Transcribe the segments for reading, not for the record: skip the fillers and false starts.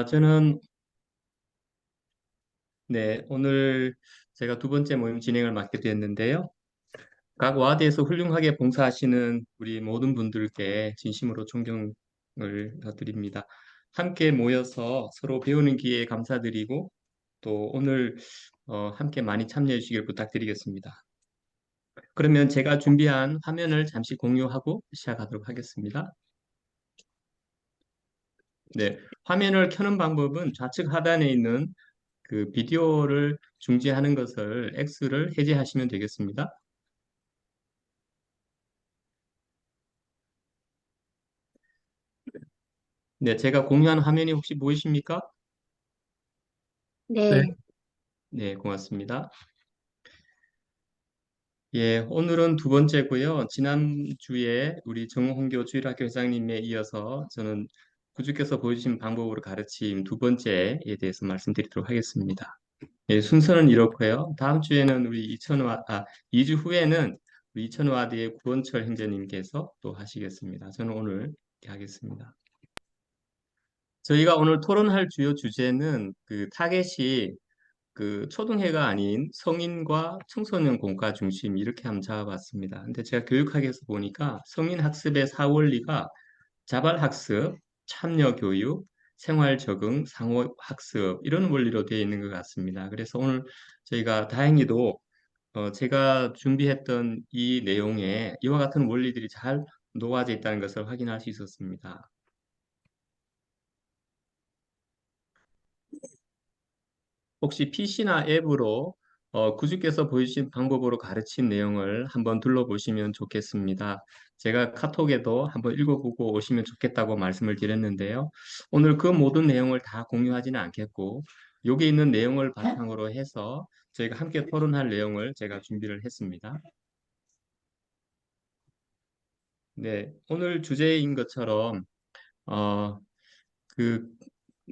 저는 오늘 제가 두 번째 모임 진행을 맡게 되었는데요. 각 와드에서 훌륭하게 봉사하시는 우리 모든 분들께 진심으로 존경을 드립니다. 함께 모여서 서로 배우는 기회에 감사드리고 또 오늘 함께 많이 참여해 주시길 부탁드리겠습니다. 그러면 제가 준비한 화면을 잠시 공유하고 시작하도록 하겠습니다. 화면을 켜는 방법은 좌측 하단에 있는 그 비디오를 중지하는 것을 X를 해제하시면 되겠습니다. 제가 공유한 화면이 혹시 보이십니까? 네, 네, 고맙습니다. 예, 오늘은 두 번째고요. 지난주에 우리 정홍교 주일학교 회장님에 이어서 저는 구주께서 보여주신 방법으로 가르침 두 번째에 대해서 말씀드리도록 하겠습니다. 예, 순서는 이렇고요. 다음 주에는 우리 2주 후에는 우리 이천와드의 구원철 행제님께서 또 하시겠습니다. 저는 오늘 이렇게 하겠습니다. 저희가 오늘 토론할 주요 주제는 그 타겟이 그 초등회가 아닌 성인과 청소년 공과 중심 이렇게 한번 잡아봤습니다. 근데 제가 교육학에서 보니까 성인 학습의 사원리가 자발학습, 참여교육, 생활적응, 상호학습 이런 원리로 되어 있는 것 같습니다. 그래서 오늘 저희가 다행히도 제가 준비했던 이 내용에 이와 같은 원리들이 잘 녹아져 있다는 것을 확인할 수 있었습니다. 혹시 PC나 앱으로 구주께서 보여주신 방법으로 가르친 내용을 한번 둘러보시면 좋겠습니다. 제가 카톡에도 한번 읽어보고 오시면 좋겠다고 말씀을 드렸는데요. 오늘 그 모든 내용을 다 공유하지는 않겠고, 여기 있는 내용을 바탕으로 해서 저희가 함께 토론할 내용을 제가 준비를 했습니다. 네, 오늘 주제인 것처럼 어, 그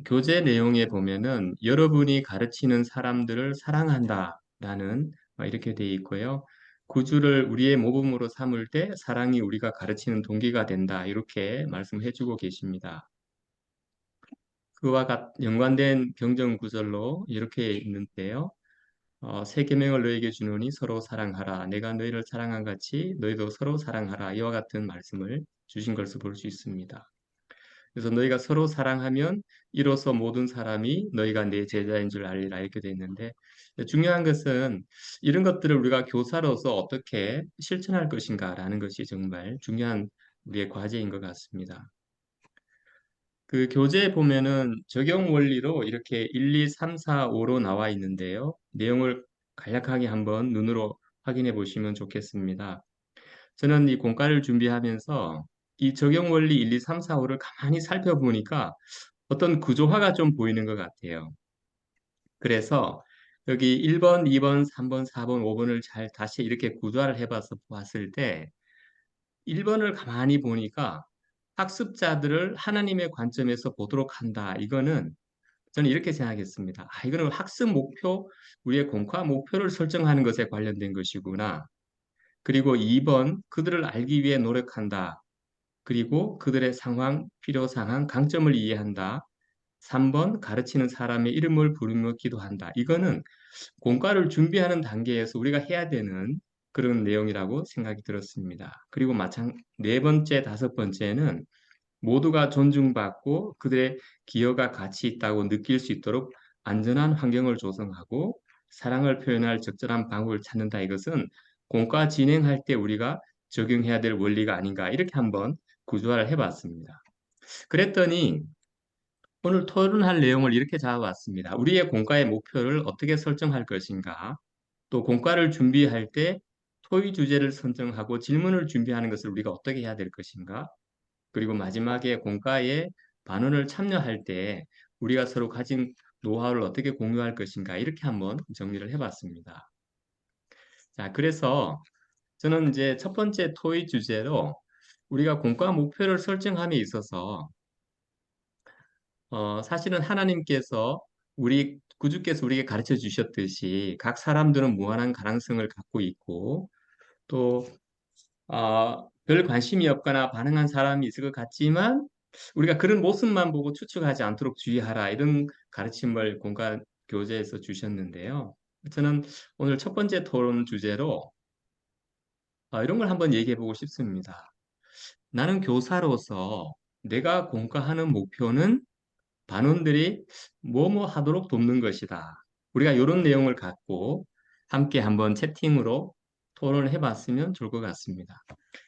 교재 내용에 보면은 여러분이 가르치는 사람들을 사랑한다라는 이렇게 돼 있고요. 구주를 우리의 모범으로 삼을 때 사랑이 우리가 가르치는 동기가 된다. 이렇게 말씀해 주고 계십니다. 연관된 경전 구절로 이렇게 있는데요. 새 계명을 너에게 주노니 서로 사랑하라. 내가 너희를 사랑한 같이 너희도 서로 사랑하라. 이와 같은 말씀을 주신 것을 볼 수 있습니다. 그래서 너희가 서로 사랑하면 이로써 모든 사람이 너희가 내 제자인 줄 알리라 이렇게 돼 있는데 중요한 것은 이런 것들을 우리가 교사로서 어떻게 실천할 것인가라는 것이 정말 중요한 우리의 과제인 것 같습니다. 그 교재에 보면은 적용 원리로 이렇게 1, 2, 3, 4, 5로 나와 있는데요. 내용을 간략하게 한번 눈으로 확인해 보시면 좋겠습니다. 저는 이 공과를 준비하면서 이 적용 원리 1, 2, 3, 4, 5를 가만히 살펴보니까 어떤 구조화가 좀 보이는 것 같아요. 그래서 여기 1번, 2번, 3번, 4번, 5번을 잘 다시 이렇게 구조화를 해봐서 봤을 때 1번을 가만히 보니까 학습자들을 하나님의 관점에서 보도록 한다. 이거는 저는 이렇게 생각했습니다. 이거는 학습 목표, 우리의 공과 목표를 설정하는 것에 관련된 것이구나. 그리고 2번, 그들을 알기 위해 노력한다. 그리고 그들의 상황, 필요 상황, 강점을 이해한다. 3번, 가르치는 사람의 이름을 부르며 기도한다. 이거는 공과를 준비하는 단계에서 우리가 해야 되는 그런 내용이라고 생각이 들었습니다. 그리고 네 번째, 다섯 번째는 모두가 존중받고 그들의 기여가 가치 있다고 느낄 수 있도록 안전한 환경을 조성하고 사랑을 표현할 적절한 방법을 찾는다. 이것은 공과 진행할 때 우리가 적용해야 될 원리가 아닌가 이렇게 한번 구조화를 해봤습니다. 그랬더니 오늘 토론할 내용을 이렇게 잡아봤습니다. 우리의 공과의 목표를 어떻게 설정할 것인가, 또 공과를 준비할 때 토의 주제를 선정하고 질문을 준비하는 것을 우리가 어떻게 해야 될 것인가, 그리고 마지막에 공과에 반원을 참여할 때 우리가 서로 가진 노하우를 어떻게 공유할 것인가 이렇게 한번 정리를 해봤습니다. 자, 그래서 저는 이제 첫 번째 토의 주제로 우리가 공과 목표를 설정함에 있어서 사실은 하나님께서 우리 구주께서 우리에게 가르쳐 주셨듯이 각 사람들은 무한한 가능성을 갖고 있고 또 별 관심이 없거나 반응한 사람이 있을 것 같지만 우리가 그런 모습만 보고 추측하지 않도록 주의하라 이런 가르침을 공과 교재에서 주셨는데요. 저는 오늘 첫 번째 토론 주제로 이런 걸 한번 얘기해 보고 싶습니다. 나는 교사로서 내가 공과하는 목표는 반원들이 뭐뭐 하도록 돕는 것이다. 우리가 이런 내용을 갖고 함께 한번 채팅으로 토론을 해봤으면 좋을 것 같습니다.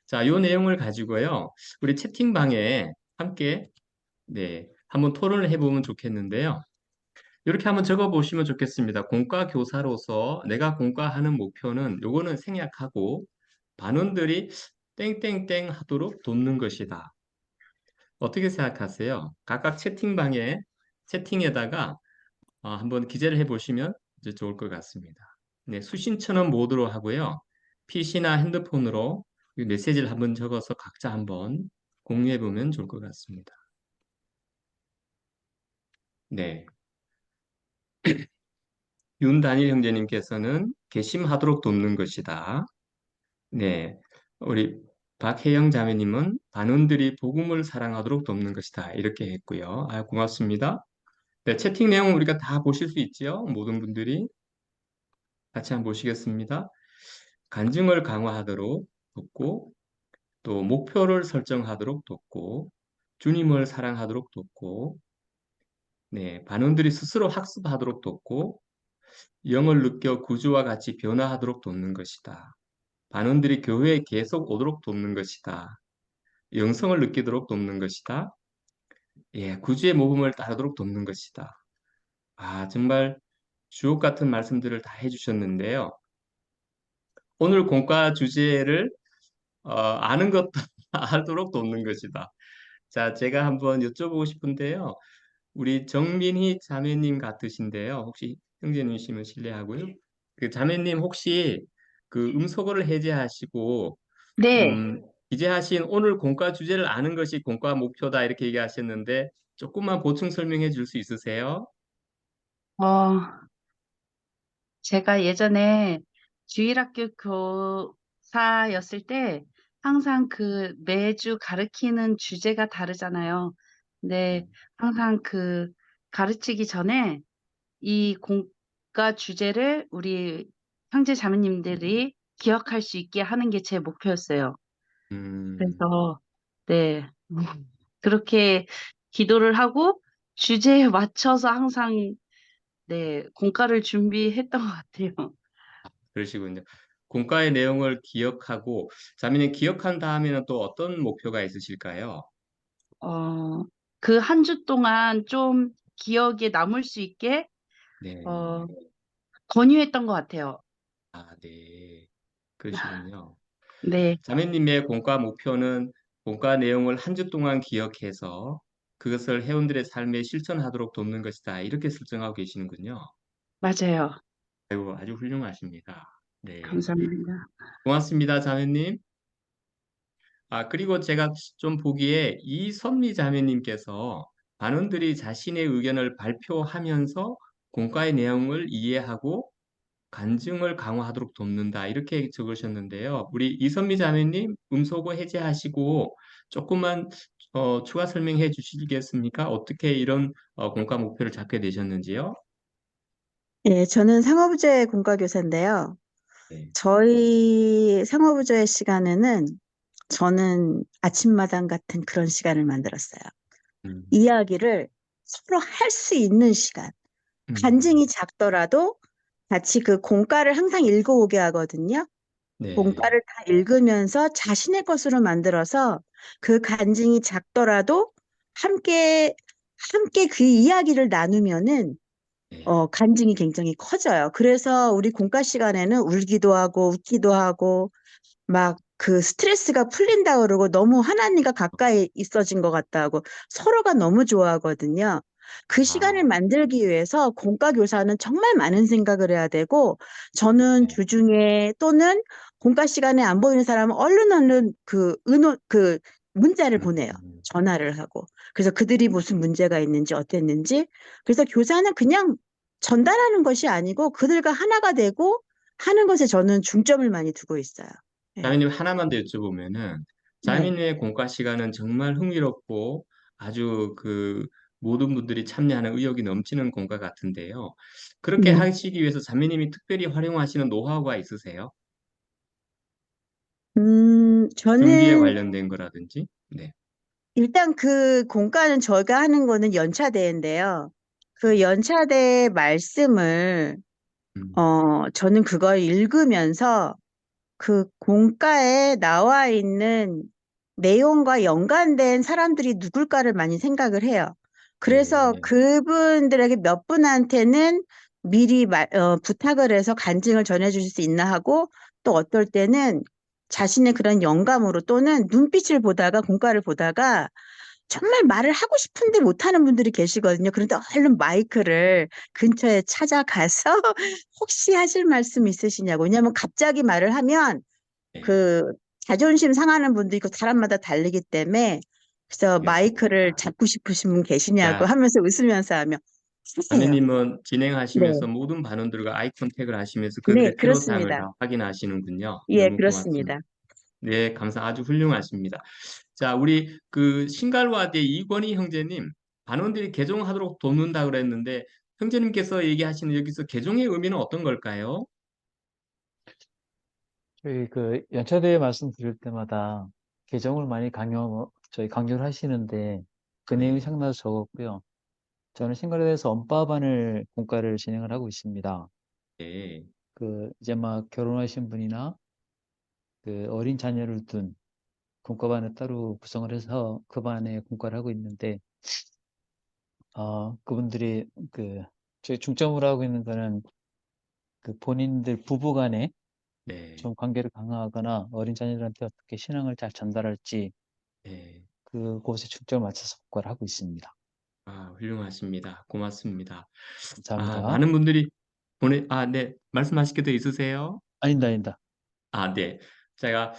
자, 이 내용을 가지고요. 우리 채팅방에 함께 한번 토론을 해보면 좋겠는데요. 이렇게 한번 적어보시면 좋겠습니다. 공과 교사로서 내가 공과하는 목표는 요거는 생략하고 반원들이 땡땡땡 하도록 돕는 것이다. 어떻게 생각하세요? 각각 채팅에다가 한번 기재를 해보시면 이제 좋을 것 같습니다. 네, 수신처는 모드로 하고요. PC나 핸드폰으로 이 메시지를 한번 적어서 각자 한번 공유해 보면 좋을 것 같습니다. 네. 윤단일 형제님께서는 괘씸하도록 돕는 것이다. 네. 우리 박혜영 자매님은 반원들이 복음을 사랑하도록 돕는 것이다. 이렇게 했고요. 고맙습니다. 네, 채팅 내용 우리가 다 보실 수 있죠? 모든 분들이 같이 한번 보시겠습니다. 간증을 강화하도록 돕고 또 목표를 설정하도록 돕고 주님을 사랑하도록 돕고 네, 반원들이 스스로 학습하도록 돕고 영을 느껴 구주와 같이 변화하도록 돕는 것이다. 반원들이 교회에 계속 오도록 돕는 것이다. 영성을 느끼도록 돕는 것이다. 예, 구주의 모범을 따르도록 돕는 것이다. 정말 주옥 같은 말씀들을 다 해주셨는데요. 오늘 공과 주제를 아는 것도 알도록 돕는 것이다. 자, 제가 한번 여쭤보고 싶은데요. 우리 정민희 자매님 같으신데요. 혹시 형제님이시면 실례하고요. 그 자매님 혹시 그 음소거를 해제하시고 네, 이제 하신 오늘 공과 주제를 아는 것이 공과 목표다 이렇게 얘기하셨는데 조금만 보충 설명해 줄 수 있으세요? 어, 제가 예전에 주일학교 교사였을 때 항상 그 매주 가르치는 주제가 다르잖아요. 근데 항상 그 가르치기 전에 이 공과 주제를 우리 형제 자매님들이 기억할 수 있게 하는 게 제 목표였어요. 음, 그래서, 네, 그렇게 기도를 하고 주제에 맞춰서 항상 네, 공과를 준비했던 것 같아요. 그러시군요. 공과의 내용을 기억하고 자매님 기억한 다음에는 또 어떤 목표가 있으실까요? 어, 그 한 주 동안 좀 기억에 남을 수 있게, 네. 어, 권유했던 것 같아요. 네. 그러시군요. 네, 자매님의 공과 목표는 공과 내용을 한 주 동안 기억해서 그것을 회원들의 삶에 실천하도록 돕는 것이다. 이렇게 설정하고 계시는군요. 맞아요. 아이고, 아주 훌륭하십니다. 네. 감사합니다. 고맙습니다, 자매님. 그리고 제가 좀 보기에 이선미 자매님께서 반원들이 자신의 의견을 발표하면서 공과의 내용을 이해하고 간증을 강화하도록 돕는다. 이렇게 적으셨는데요. 우리 이선미 자매님 음소거 해제하시고 조금만 추가 설명해 주시겠습니까? 어떻게 이런 공과 목표를 잡게 되셨는지요? 예, 저는 상호부제 공과교사인데요. 네. 저희 상호부제 시간에는 저는 아침마당 같은 그런 시간을 만들었어요. 음, 이야기를 서로 할 수 있는 시간. 음, 간증이 작더라도 같이 그 공과를 항상 읽어오게 하거든요. 네. 공과를 다 읽으면서 자신의 것으로 만들어서 그 간증이 작더라도 함께, 함께 그 이야기를 나누면은 네. 간증이 굉장히 커져요. 그래서 우리 공과 시간에는 울기도 하고 웃기도 하고 막 그 스트레스가 풀린다 그러고 너무 하나님과 가까이 있어진 것 같다고 서로가 너무 좋아하거든요. 그 시간을 아, 만들기 위해서 공과 교사는 정말 많은 생각을 해야 되고 저는 네. 주중에 또는 공과 시간에 안 보이는 사람은 얼른 그 그 문자를 보내요. 음. 전화를 하고. 그래서 그들이 무슨 문제가 있는지 어땠는지. 그래서 교사는 그냥 전달하는 것이 아니고 그들과 하나가 되고 하는 것에 저는 중점을 많이 두고 있어요. 네. 자매님 하나만 더 여쭤보면은 네. 자매님의 공과 시간은 정말 흥미롭고 아주 그 모든 분들이 참여하는 의욕이 넘치는 공과 같은데요. 그렇게 네. 하시기 위해서 자매님이 특별히 활용하시는 노하우가 있으세요? 준비에 저는 관련된 거라든지. 네. 일단 그 공과는 저희가 하는 거는 연차대인데요. 그 네. 연차대 말씀을, 음, 저는 그걸 읽으면서 그 공과에 나와 있는 내용과 연관된 사람들이 누굴까를 많이 생각을 해요. 그래서 네. 그분들에게 몇 분한테는 미리 부탁을 해서 간증을 전해주실 수 있나 하고, 또 어떨 때는 자신의 그런 영감으로 또는 눈빛을 보다가 공과를 보다가 정말 말을 하고 싶은데 못하는 분들이 계시거든요. 그런데 얼른 마이크를 근처에 찾아가서 혹시 하실 말씀 있으시냐고. 왜냐하면 갑자기 말을 하면 네. 그 자존심 상하는 분도 있고 사람마다 다르기 때문에, 그래서 마이크를 알겠습니다. 잡고 싶으신 분 계시냐고 자, 하면서 웃으면서 하면 하세요. 자매님은 네, 진행하시면서 모든 반원들과 아이 컨택을 하시면서 네, 그들의 피로사항을 그렇습니다. 다 확인하시는군요. 예, 너무 고맙습니다. 그렇습니다. 네, 아주 훌륭하십니다. 자, 우리 그 신갈와대 이권희 형제님, 반원들이 개종하도록 돕는다 그랬는데, 형제님께서 얘기하시는 여기서 개종의 의미는 어떤 걸까요? 저희 그 연차대회 말씀드릴 때마다 개정을 많이 강조를 하시는데 그 내용이 네, 상당히 적었고요. 저는 신갈에대해서 언빠반을 공과를 진행을 하고 있습니다. 네, 그 이제 막 결혼하신 분이나 그 어린 자녀를 둔 공과반을 따로 구성을 해서 그 반에 공과를 하고 있는데 그분들이 그 저희 중점으로 하고 있는 거는 그 본인들 부부 간에 네, 좀 관계를 강화하거나 어린 자녀들한테 어떻게 신앙을 잘 전달할지 네. 그곳에 중점을 맞춰서 공과를 하고 있습니다. 아, 훌륭하십니다. 고맙습니다. 아, 감사합니다. 많은 분들이 네, 말씀하실 게 더 있으세요? 아닙니다, 아닙니다. 아, 네. 제가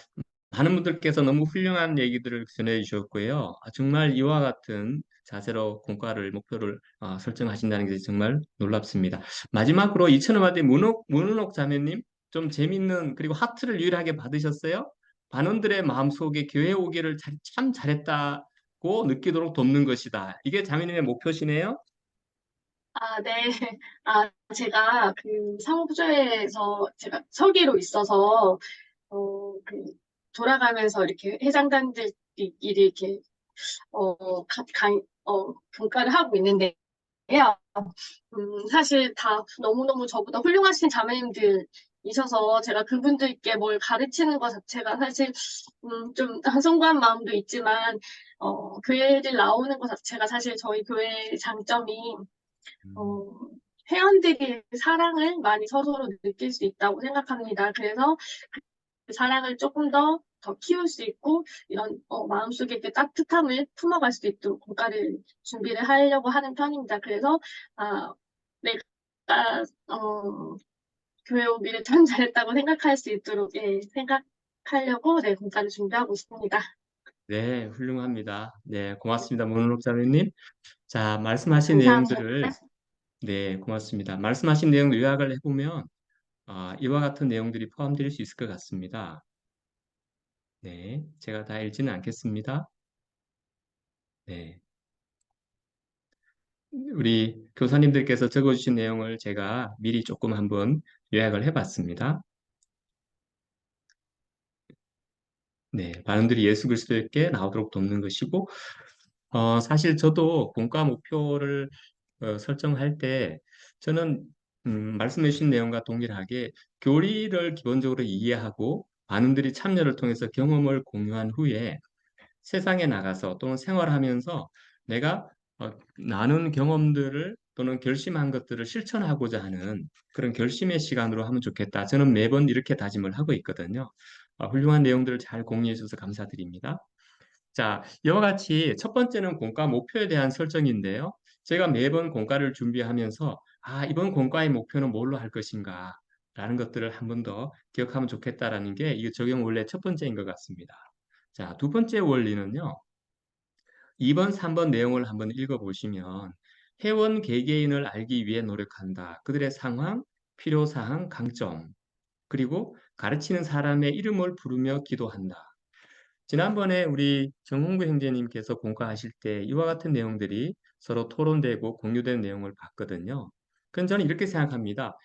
많은 분들께서 너무 훌륭한 얘기들을 전해 주셨고요. 정말 이와 같은 자세로 공과를 목표를 설정하신다는 게 정말 놀랍습니다. 마지막으로 이천음화대 문은옥 자매님 좀 재밌는 그리고 하트를 유일하게 받으셨어요. 반원들의 마음속에 교회 오기를 참 잘했다고 느끼도록 돕는 것이다. 이게 자매님의 목표시네요. 아, 네. 제가 그 사무부조회에서 제가 서기로 있어서, 그, 돌아가면서 이렇게 회장단들끼리 이렇게, 평가를 하고 있는데요. 사실 다 너무너무 저보다 훌륭하신 자매님들이셔서 제가 그분들께 뭘 가르치는 것 자체가 사실, 좀 숭고한 마음도 있지만, 교회를 나오는 것 자체가 사실 저희 교회의 장점이 음, 어, 회원들이 사랑을 많이 서로로 느낄 수 있다고 생각합니다. 그래서 그 사랑을 조금 더 키울 수 있고, 이런, 마음속에 그 따뜻함을 품어갈 수 있도록 공과를 준비를 하려고 하는 편입니다. 그래서, 아, 내가, 교회 오기를 참 잘했다고 생각할 수 있도록, 예, 생각하려고, 네, 공과를 준비하고 있습니다. 네, 훌륭합니다. 네, 고맙습니다. 문은옥 자매님. 자, 말씀하신 감사합니다. 내용들을 네, 고맙습니다. 말씀하신 내용 요약을 해보면 이와 같은 내용들이 포함될 수 있을 것 같습니다. 네, 제가 다 읽지는 않겠습니다. 네, 우리 교사님들께서 적어주신 내용을 제가 미리 조금 한번 요약을 해봤습니다. 네, 반응들이 예수 그리스도께 나오도록 돕는 것이고, 사실 저도 본과 목표를 설정할 때 저는 말씀해 주신 내용과 동일하게 교리를 기본적으로 이해하고 반응들이 참여를 통해서 경험을 공유한 후에 세상에 나가서 또는 생활하면서 내가 나눈 경험들을 또는 결심한 것들을 실천하고자 하는 그런 결심의 시간으로 하면 좋겠다. 저는 매번 이렇게 다짐을 하고 있거든요. 훌륭한 내용들을 잘 공유해 주셔서 감사드립니다. 자, 이와 같이 첫 번째는 공과 목표에 대한 설정인데요. 제가 매번 공과를 준비하면서 이번 공과의 목표는 뭘로 할 것인가? 라는 것들을 한 번 더 기억하면 좋겠다라는 게 이 적용 원래 첫 번째인 것 같습니다. 자, 두 번째 원리는요. 2번, 3번 내용을 한번 읽어보시면 회원 개개인을 알기 위해 노력한다. 그들의 상황, 필요사항, 강점, 그리고 가르치는 사람의 이름을 부르며 기도한다. 지난번에 우리 정홍구 형제님께서 공과하실 때 이와 같은 내용들이 서로 토론되고 공유된 내용을 봤거든요. 그건 저는 이렇게 생각합니다.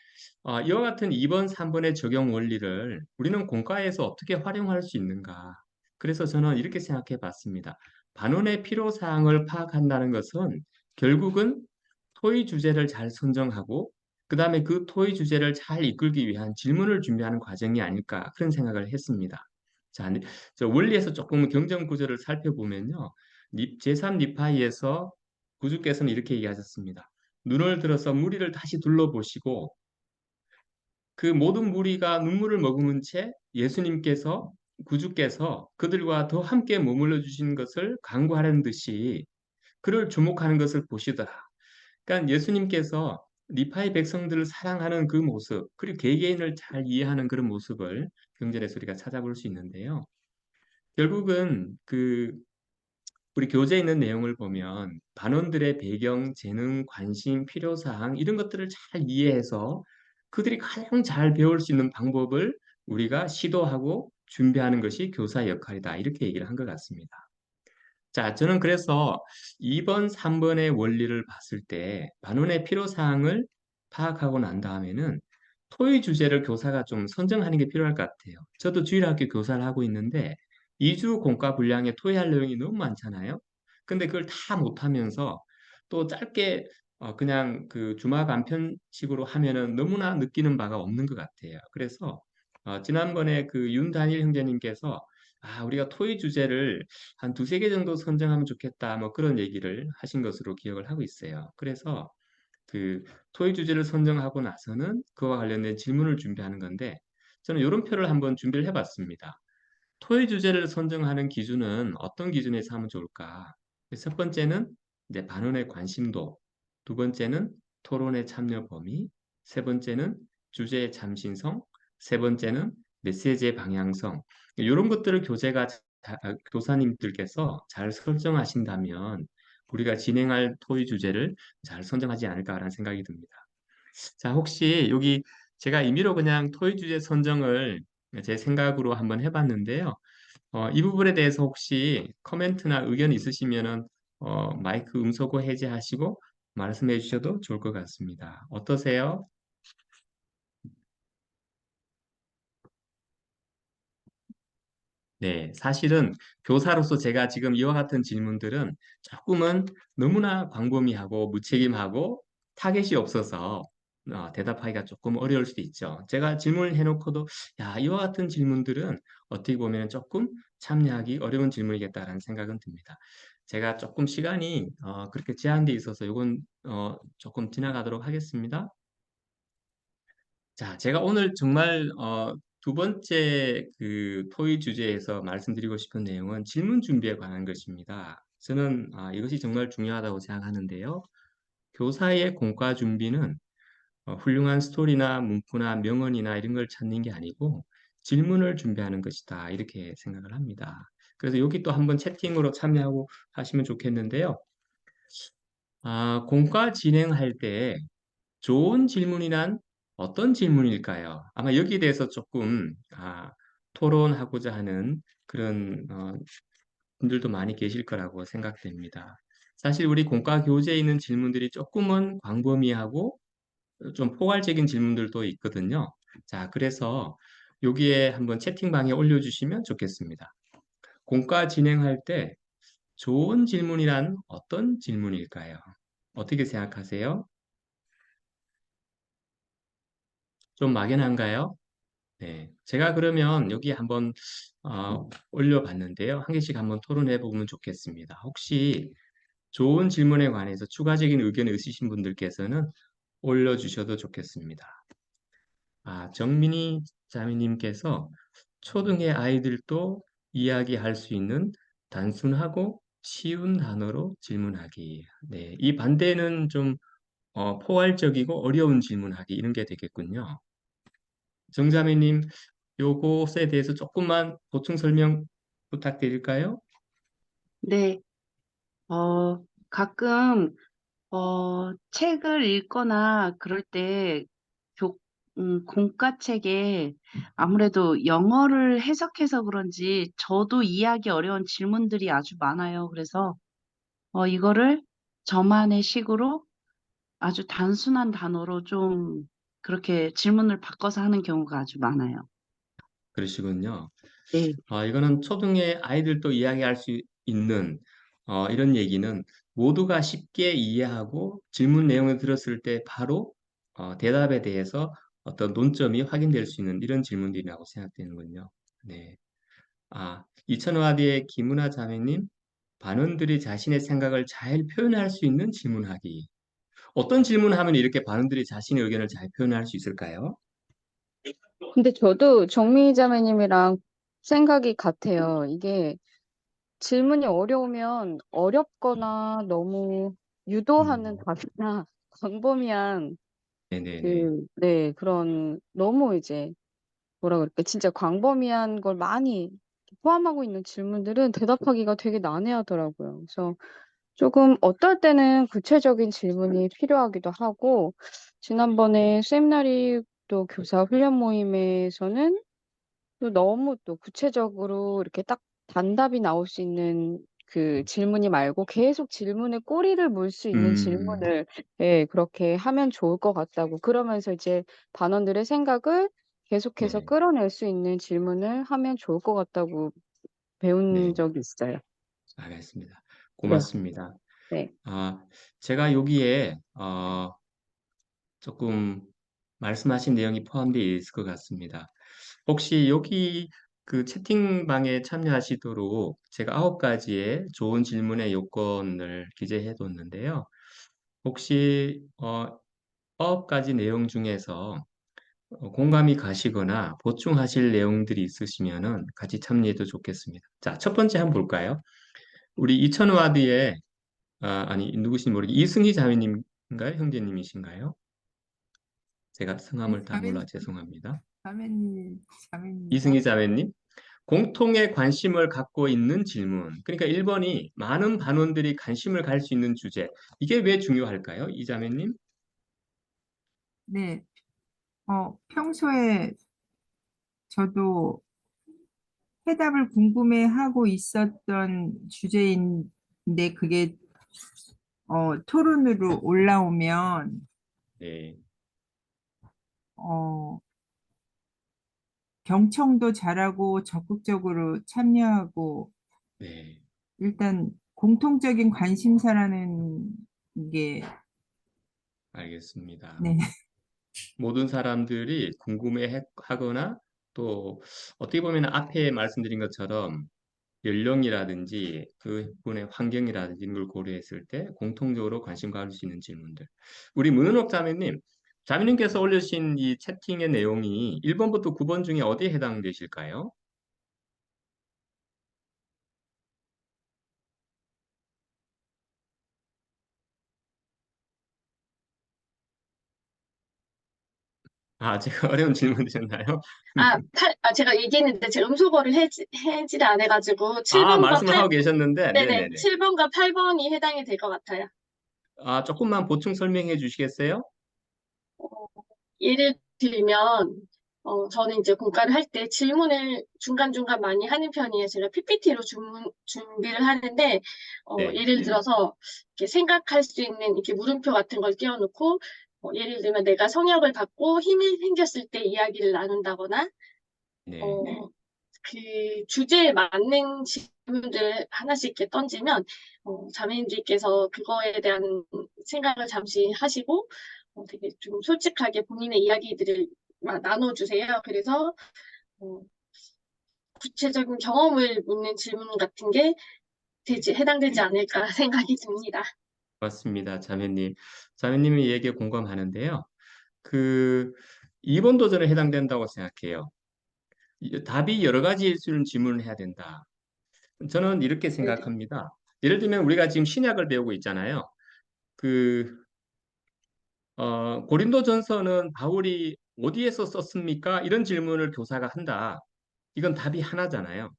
이와 같은 2번, 3번의 적용 원리를 우리는 공과에서 어떻게 활용할 수 있는가? 그래서 저는 이렇게 생각해 봤습니다. 반원의 필요사항을 파악한다는 것은 결국은 토의 주제를 잘 선정하고 그 다음에 그 토의 주제를 잘 이끌기 위한 질문을 준비하는 과정이 아닐까 그런 생각을 했습니다. 자, 저 원리에서 조금 경전 구조를 살펴보면요. 제3니파이에서 구주께서는 이렇게 얘기하셨습니다. 눈을 들어서 무리를 다시 둘러보시고 그 모든 무리가 눈물을 머금은 채 예수님께서 구주께서 그들과 더 함께 머물러 주신 것을 강구하려는 듯이 그를 주목하는 것을 보시더라. 그러니까 예수님께서 리파의 백성들을 사랑하는 그 모습, 그리고 개개인을 잘 이해하는 그런 모습을 경전에서 우리가 찾아볼 수 있는데요. 결국은 우리 교재에 있는 내용을 보면 반원들의 배경, 재능, 관심, 필요사항 이런 것들을 잘 이해해서 그들이 가장 잘 배울 수 있는 방법을 우리가 시도하고 준비하는 것이 교사의 역할이다. 이렇게 얘기를 한 것 같습니다. 자, 저는 그래서 2번, 3번의 원리를 봤을 때 반원의 필요사항을 파악하고 난 다음에는 토의 주제를 교사가 좀 선정하는 게 필요할 것 같아요. 저도 주일학교 교사를 하고 있는데 2주 공과 분량에 토의할 내용이 너무 많잖아요. 근데 그걸 다 못하면서 또 짧게 그냥 그 주말 간편식으로 하면은 너무나 느끼는 바가 없는 것 같아요. 그래서 지난번에 그 윤단일 형제님께서 우리가 토의 주제를 한 두세 개 정도 선정하면 좋겠다. 뭐 그런 얘기를 하신 것으로 기억을 하고 있어요. 그래서 그 토의 주제를 선정하고 나서는 그와 관련된 질문을 준비하는 건데 저는 이런 표를 한번 준비를 해봤습니다. 토의 주제를 선정하는 기준은 어떤 기준에서 하면 좋을까? 첫 번째는 이제 반론의 관심도, 두 번째는 토론의 참여 범위, 세 번째는 주제의 참신성, 세 번째는 메시지의 방향성. 이런 것들을 교사님들께서 잘 설정하신다면 우리가 진행할 토의 주제를 잘 선정하지 않을까라는 생각이 듭니다. 자, 혹시 여기 제가 임의로 그냥 토의 주제 선정을 제 생각으로 한번 해봤는데요. 이 부분에 대해서 혹시 코멘트나 의견 있으시면은 마이크 음소거 해제하시고 말씀해 주셔도 좋을 것 같습니다. 어떠세요? 네, 사실은 교사로서 제가 지금 이와 같은 질문들은 조금은 너무나 광범위하고 무책임하고 타겟이 없어서 대답하기가 조금 어려울 수도 있죠. 제가 질문을 해놓고도 이와 같은 질문들은 어떻게 보면 조금 참여하기 어려운 질문이겠다라는 생각은 듭니다. 제가 조금 시간이 그렇게 제한돼 있어서 이건 조금 지나가도록 하겠습니다. 자, 제가 오늘 정말 두 번째 그 토의 주제에서 말씀드리고 싶은 내용은 질문 준비에 관한 것입니다. 저는 이것이 정말 중요하다고 생각하는데요. 교사의 공과 준비는 훌륭한 스토리나 문구나 명언이나 이런 걸 찾는 게 아니고 질문을 준비하는 것이다. 이렇게 생각을 합니다. 그래서 여기 또 한번 채팅으로 참여하고 하시면 좋겠는데요. 공과 진행할 때 좋은 질문이란 어떤 질문일까요? 아마 여기에 대해서 조금 토론하고자 하는 그런 분들도 많이 계실 거라고 생각됩니다. 사실 우리 공과 교재에 있는 질문들이 조금은 광범위하고 좀 포괄적인 질문들도 있거든요. 자, 그래서 여기에 한번 채팅방에 올려주시면 좋겠습니다. 공과 진행할 때 좋은 질문이란 어떤 질문일까요? 어떻게 생각하세요? 좀 막연한가요? 네, 제가 그러면 여기 한번 올려봤는데요. 한 개씩 한번 토론해 보면 좋겠습니다. 혹시 좋은 질문에 관해서 추가적인 의견이 있으신 분들께서는 올려주셔도 좋겠습니다. 정민희 자매님께서 초등의 아이들도 이야기할 수 있는 단순하고 쉬운 단어로 질문하기. 네, 이 반대는 좀 포괄적이고 어려운 질문하기 이런 게 되겠군요. 정자매님, 요것에 대해서 조금만 보충 설명 부탁드릴까요? 네, 가끔 책을 읽거나 그럴 때 공과책에 아무래도 영어를 해석해서 그런지 저도 이해하기 어려운 질문들이 아주 많아요. 그래서 이거를 저만의 식으로 아주 단순한 단어로 좀 그렇게 질문을 바꿔서 하는 경우가 아주 많아요. 그러시군요. 네. 이거는 초등의 아이들도 이야기할 수 있는 이런 얘기는 모두가 쉽게 이해하고 질문 내용을 들었을 때 바로 대답에 대해서 어떤 논점이 확인될 수 있는 이런 질문들이라고 생각되는군요. 네. 이천화디의 김은하 자매님, 반원들이 자신의 생각을 잘 표현할 수 있는 질문하기. 어떤 질문하면 이렇게 반원들이 자신의 의견을 잘 표현할 수 있을까요? 근데 저도 정미 자매님이랑 생각이 같아요. 이게 질문이 어려우면 어렵거나 너무 유도하는 음, 답이나 광범위한 네네네. 네, 그런 너무 이제 뭐라 그럴까, 진짜 광범위한 걸 많이 포함하고 있는 질문들은 대답하기가 되게 난해하더라고요. 그래서 조금 어떨 때는 구체적인 질문이 필요하기도 하고, 지난번에 세미나리 또 교사 훈련 모임에서는 또 너무 또 구체적으로 이렇게 딱 단답이 나올 수 있는 그 질문이 말고 계속 질문에 꼬리를 물 수 있는 음, 질문을 예, 그렇게 하면 좋을 것 같다고. 그러면서 이제 반원들의 생각을 계속해서 네, 끌어낼 수 있는 질문을 하면 좋을 것 같다고 배운 네. 적이 있어요. 알겠습니다. 네. 고맙습니다. 네. 아, 제가 여기에 조금 말씀하신 내용이 포함되어 있을 것 같습니다. 혹시 여기 그 채팅방에 참여하시도록 제가 9가지의 좋은 질문의 요건을 기재해 뒀는데요. 혹시 9가지 내용 중에서 공감이 가시거나 보충하실 내용들이 있으시면은 같이 참여해도 좋겠습니다. 자, 첫 번째 한번 볼까요? 우리 이천와드의 아니 누구신지 모르게 이승희 자매님인가요? 형제님이신가요? 제가 네, 성함을 다 몰라 죄송합니다. 자매님입니다. 이승희 자매님, 공통의 관심을 갖고 있는 질문. 그러니까 1번이 많은 반원들이 관심을 갈 수 있는 주제. 이게 왜 중요할까요? 이 자매님? 네, 평소에 저도 해답을 궁금해하고 있었던 주제인데 그게 토론으로 올라오면 네, 어, 경청도 잘하고 적극적으로 참여하고 네, 일단 공통적인 관심사라는 게 알겠습니다. 네, 모든 사람들이 궁금해하거나 또 어떻게 보면 앞에 말씀드린 것처럼 연령이라든지 그분의 환경이라든지 이런 걸 고려했을 때 공통적으로 관심 가질 수 있는 질문들. 우리 문은옥 자매님, 자매님께서 올려주신 이 채팅의 내용이 1번부터 9번 중에 어디에 해당되실까요? 제가 어려운 질문 드렸나요? 제가 얘기했는데 제가 음소거를 해지를 안 해가지고 7번과 말씀을 8, 하고 계셨는데, 네네, 네네네. 7번과 8번이 해당이 될 것 같아요. 조금만 보충 설명해 주시겠어요? 어, 예를 들면, 저는 이제 공과를 할 때 질문을 중간중간 많이 하는 편이에요. 제가 PPT로 준비를 하는데, 네, 예를 들어서 이렇게 생각할 수 있는 이렇게 물음표 같은 걸 띄워놓고, 예를 들면 내가 성역을 받고 힘이 생겼을 때 이야기를 나눈다거나, 네, 어, 그 주제에 맞는 질문들을 하나씩 이렇게 던지면 자매님들께서 그거에 대한 생각을 잠시 하시고 되게 좀 솔직하게 본인의 이야기들을 나눠주세요. 그래서 어, 구체적인 경험을 묻는 질문 같은 게 해당되지 않을까 생각이 듭니다. 맞습니다. 자매님. 자매님의 얘기에 공감하는데요. 그 2번 도전에 해당된다고 생각해요. 답이 여러 가지일 수 있는 질문을 해야 된다. 저는 이렇게 네네. 생각합니다. 예를 들면 우리가 지금 신약을 배우고 있잖아요. 그 고린도전서는 바울이 어디에서 썼습니까? 이런 질문을 교사가 한다. 이건 답이 하나잖아요.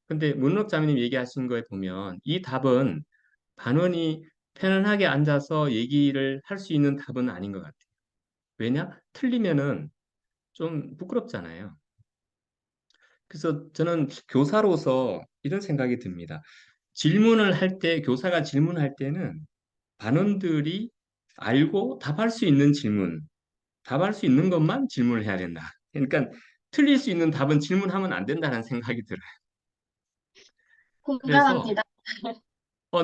근데 문록 자매님 얘기하신 거에 보면 이 답은 반원이 편안하게 앉아서 얘기를 할 수 있는 답은 아닌 것 같아요. 왜냐? 틀리면은 좀 부끄럽잖아요. 그래서 저는 교사로서 이런 생각이 듭니다. 질문을 할 때, 교사가 질문할 때는 반원들이 알고 답할 수 있는 질문, 답할 수 있는 것만 질문을 해야 된다. 그러니까 틀릴 수 있는 답은 질문하면 안 된다는 생각이 들어요. 그래서 공감합니다.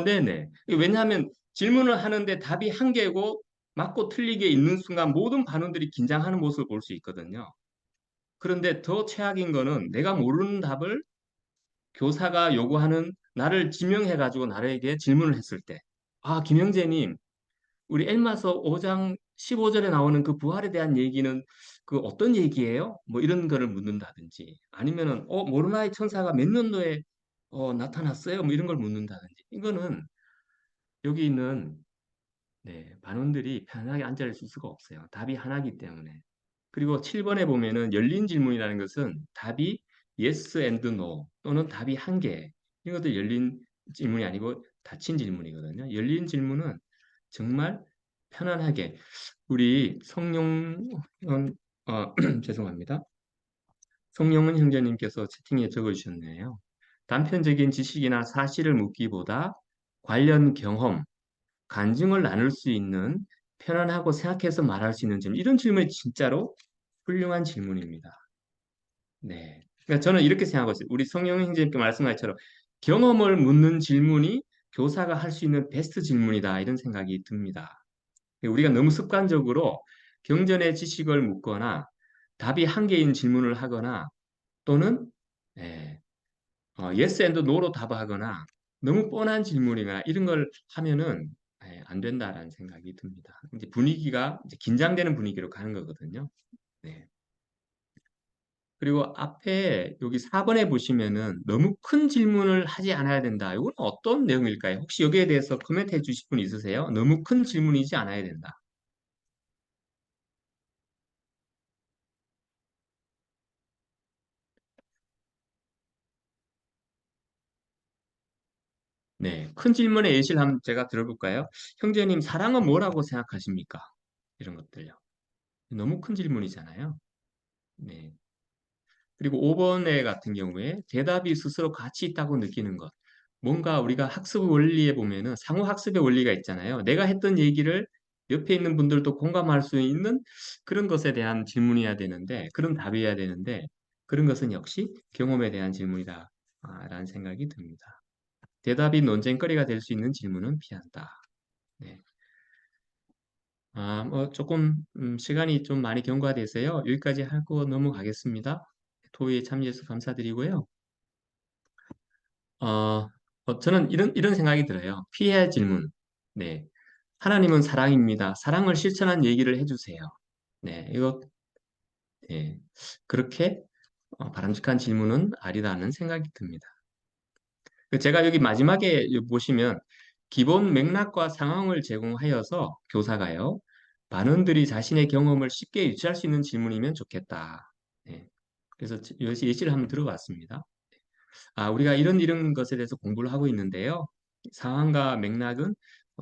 네네. 왜냐하면 질문을 하는데 답이 한 개고 맞고 틀리게 있는 순간 모든 반원들이 긴장하는 모습을 볼 수 있거든요. 그런데 더 최악인 거는 내가 모르는 답을 교사가 요구하는 나를 지명해가지고 나에게 질문을 했을 때, 아, 김영재님, 우리 엘마서 5장 15절에 나오는 그 부활에 대한 얘기는 그 어떤 얘기예요? 뭐 이런 거를 묻는다든지, 아니면은, 모로나의 천사가 몇 년도에 나타났어요? 뭐 이런 걸 묻는다든지. 이거는 여기 있는 반원들이 편하게 앉아있을 수가 없어요. 답이 하나이기 때문에. 그리고 7번에 보면은 열린 질문이라는 것은 답이 yes and no 또는 답이 한 개. 이것도 열린 질문이 아니고 닫힌 질문이거든요. 열린 질문은 정말 편안하게 우리 죄송합니다. 성룡은 형제님께서 채팅에 적어주셨네요. 단편적인 지식이나 사실을 묻기보다 관련 경험, 간증을 나눌 수 있는 편안하고 생각해서 말할 수 있는 질문. 이런 질문이 진짜로 훌륭한 질문입니다. 네. 그러니까 저는 이렇게 생각하고 있어요. 우리 성령 형제님께 말씀하신 것처럼 경험을 묻는 질문이 교사가 할 수 있는 베스트 질문이다. 이런 생각이 듭니다. 우리가 너무 습관적으로 경전의 지식을 묻거나 답이 한 개인 질문을 하거나 또는 예, yes and no로 답하거나 너무 뻔한 질문이나 이런 걸 하면은 안 된다라는 생각이 듭니다. 이제 분위기가 이제 긴장되는 분위기로 가는 거거든요. 네. 그리고 앞에 여기 4번에 보시면은 너무 큰 질문을 하지 않아야 된다. 이건 어떤 내용일까요? 혹시 여기에 대해서 코멘트 해 주실 분 있으세요? 너무 큰 질문이지 않아야 된다. 네. 큰 질문의 예시를 한번 제가 들어볼까요? 형제님, 사랑은 뭐라고 생각하십니까? 이런 것들요. 너무 큰 질문이잖아요. 네. 그리고 5번에 같은 경우에 대답이 스스로 가치 있다고 느끼는 것. 뭔가 우리가 학습 원리에 보면은 상호 학습의 원리가 있잖아요. 내가 했던 얘기를 옆에 있는 분들도 공감할 수 있는 그런 것에 대한 질문이어야 되는데, 그런 답이어야 되는데, 그런 것은 역시 경험에 대한 질문이다. 라는 생각이 듭니다. 대답이 논쟁거리가 될 수 있는 질문은 피한다. 네. 뭐 조금 시간이 좀 많이 경과돼서요. 여기까지 하고 넘어가겠습니다. 토의에 참여해서 감사드리고요. 저는 이런 생각이 들어요. 피해야 할 질문. 네. 하나님은 사랑입니다. 사랑을 실천한 얘기를 해주세요. 네. 이거, 네. 그렇게 바람직한 질문은 아니라는 생각이 듭니다. 제가 여기 마지막에 보시면 기본 맥락과 상황을 제공하여서 교사가요. 반원들이 자신의 경험을 쉽게 유치할 수 있는 질문이면 좋겠다. 네. 그래서 예시를 한번 들어봤습니다. 우리가 이런 것에 대해서 공부를 하고 있는데요. 상황과 맥락은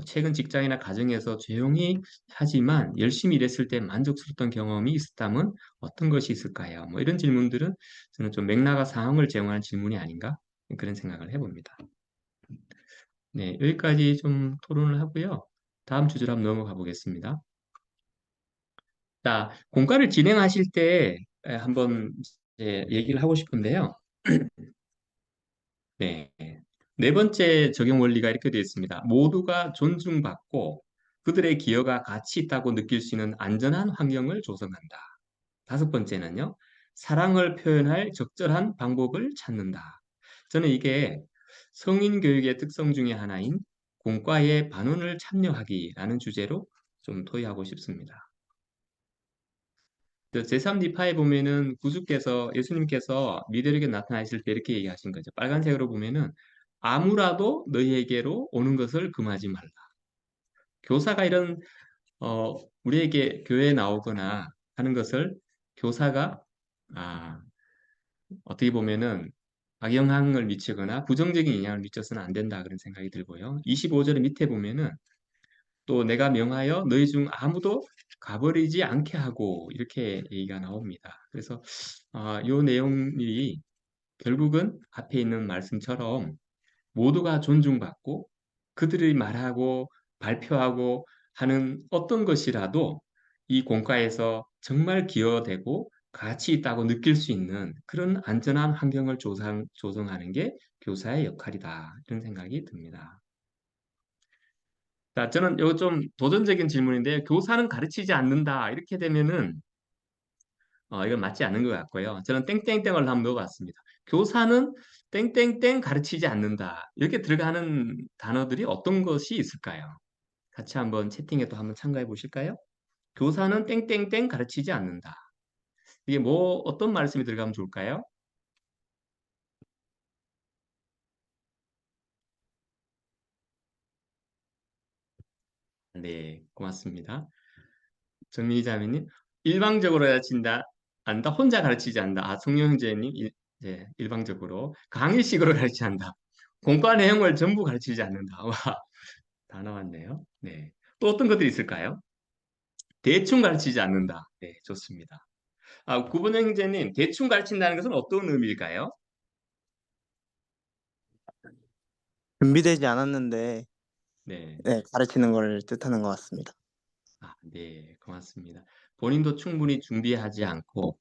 최근 직장이나 가정에서 조용히 하지만 열심히 일했을 때 만족스러웠던 경험이 있었다면 어떤 것이 있을까요? 뭐 이런 질문들은 저는 좀 맥락과 상황을 제공하는 질문이 아닌가 그런 생각을 해봅니다. 네, 여기까지 좀 토론을 하고요. 다음 주제로 한번 넘어가 보겠습니다. 자, 공과를 진행하실 때 한번 이제 얘기를 하고 싶은데요. 네. 네 번째 적용 원리가 이렇게 되어 있습니다. 모두가 존중받고 그들의 기여가 가치 있다고 느낄 수 있는 안전한 환경을 조성한다. 다섯 번째는요. 사랑을 표현할 적절한 방법을 찾는다. 저는 이게 성인 교육의 특성 중에 하나인 공과의 반원을 참여하기라는 주제로 좀 토의하고 싶습니다. 제3디파에 보면은 예수님께서 미대에게 나타나실 때 이렇게 얘기하신 거죠. 빨간색으로 보면은 아무라도 너희에게로 오는 것을 금하지 말라. 교사가 우리에게 교회에 나오거나 하는 것을 교사가 아, 어떻게 보면은 악영향을 미치거나 부정적인 영향을 미쳐서는 안 된다 그런 생각이 들고요. 25절 밑에 보면은 또 내가 명하여 너희 중 아무도 가버리지 않게 하고 이렇게 얘기가 나옵니다. 그래서 이 내용이 결국은 앞에 있는 말씀처럼 모두가 존중받고 그들이 말하고 발표하고 하는 어떤 것이라도 이 공과에서 정말 기여되고 가치 있다고 느낄 수 있는 그런 안전한 환경을 조성하는 게 교사의 역할이다. 이런 생각이 듭니다. 자, 저는 이거 좀 도전적인 질문인데 교사는 가르치지 않는다. 이렇게 되면은 이건 맞지 않는 것 같고요. 저는 땡땡땡을 한번 넣어봤습니다. 교사는 땡땡땡 가르치지 않는다. 이렇게 들어가는 단어들이 어떤 것이 있을까요? 같이 한번 채팅에 또 한번 참가해 보실까요? 교사는 땡땡땡 가르치지 않는다. 이게 뭐 어떤 말씀이 들어가면 좋을까요? 네, 고맙습니다. 정미자매님, 일방적으로 가르친다, 안다, 혼자 가르치지 않는다. 송영 형제님, 네, 일방적으로 강의식으로 가르치지 않는다. 공과 내용을 전부 가르치지 않는다. 와, 다 나왔네요. 네, 또 어떤 것들이 있을까요? 대충 가르치지 않는다. 네, 좋습니다. 구분 형제님, 대충 가르친다는 것은 어떤 의미일까요? 준비되지 않았는데 네. 네, 가르치는 걸 뜻하는 것 같습니다. 네, 고맙습니다. 본인도 충분히 준비하지 않고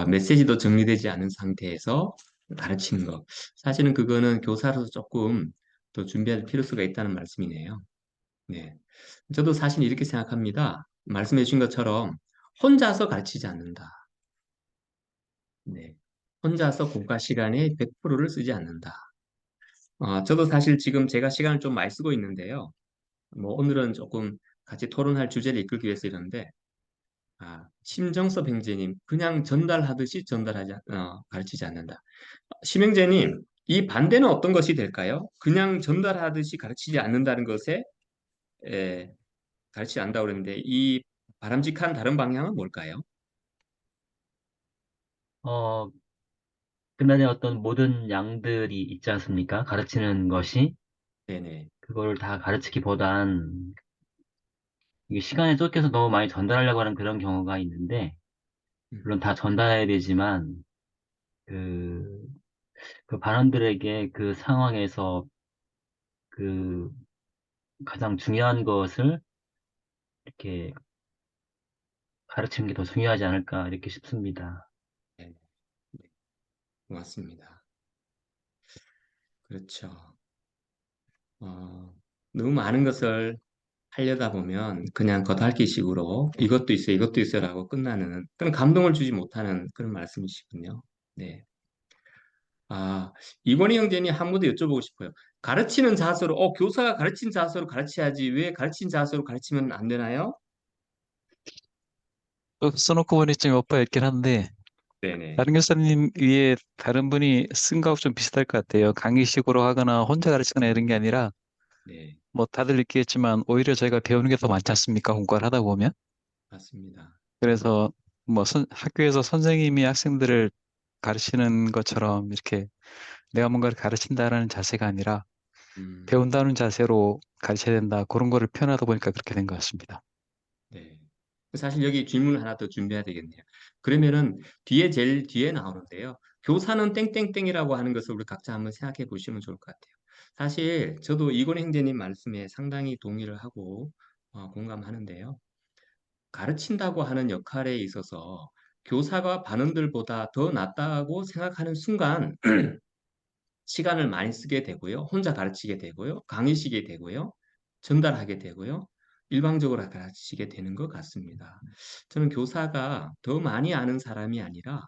메시지도 정리되지 않은 상태에서 가르치는 것. 사실은 그거는 교사로서 조금 더 준비할 필요성가 있다는 말씀이네요. 네. 저도 사실 이렇게 생각합니다. 말씀해 주신 것처럼 혼자서 가르치지 않는다. 네. 혼자서 국가 시간의 100%를 쓰지 않는다. 저도 사실 지금 제가 시간을 좀 많이 쓰고 있는데요. 뭐 오늘은 조금 같이 토론할 주제를 이끌기 위해서 이러는데 심정섭 형제님, 그냥 전달하듯이 가르치지 않는다. 심형제님, 이 반대는 어떤 것이 될까요? 그냥 전달하듯이 가르치지 않는다는 것에 가르치지 않는다고 그랬는데, 이 바람직한 다른 방향은 뭘까요? 어, 끝날에 어떤 모든 양들이 있지 않습니까? 가르치는 것이 네네. 그걸 다 가르치기보단 이게 시간에 쫓겨서 너무 많이 전달하려고 하는 그런 경우가 있는데 음, 물론 다 전달해야 되지만 그, 그 반원들에게 그 상황에서 그 가장 중요한 것을 이렇게 가르치는 게 더 중요하지 않을까 이렇게 싶습니다. 네, 네, 고맙습니다. 그렇죠. 너무 많은 것을 하려다 보면 그냥 겉핥기식으로 이것도 있어, 이것도 있어라고 끝나는 그런 감동을 주지 못하는 그런 말씀이시군요. 네. 이건희 형제님 한 번 더 여쭤보고 싶어요. 가르치는 자세로, 교사가 가르친 자세로 가르쳐야지 왜 가르친 자세로 가르치면 안 되나요? 써놓고 보니 좀 엇가 있긴 한데, 네네. 다른 교사님 위에 다른 분이 쓴 거하고 좀 비슷할 것 같아요. 강의식으로 하거나 혼자 가르치거나 이런 게 아니라, 네, 뭐 다들 느끼겠지만, 오히려 저희가 배우는 게 더 많지 않습니까? 공부를 하다 보면. 맞습니다. 그래서 뭐 학교에서 선생님이 학생들을 가르치는 것처럼 이렇게 내가 뭔가를 가르친다라는 자세가 아니라, 음, 배운다는 자세로 가르쳐야 된다. 그런 거를 표현하다 보니까 그렇게 된 것 같습니다. 네. 사실 여기 질문 하나 더 준비해야 되겠네요. 그러면은 제일 뒤에 나오는데요. 교사는 땡땡땡이라고 하는 것을 우리 각자 한번 생각해 보시면 좋을 것 같아요. 사실 저도 이건희 형제님 말씀에 상당히 동의를 하고 공감하는데요. 가르친다고 하는 역할에 있어서 교사가 반원들보다 더 낫다고 생각하는 순간 시간을 많이 쓰게 되고요. 혼자 가르치게 되고요. 강의시게 되고요. 전달하게 되고요. 일방적으로 가르치게 되는 것 같습니다. 저는 교사가 더 많이 아는 사람이 아니라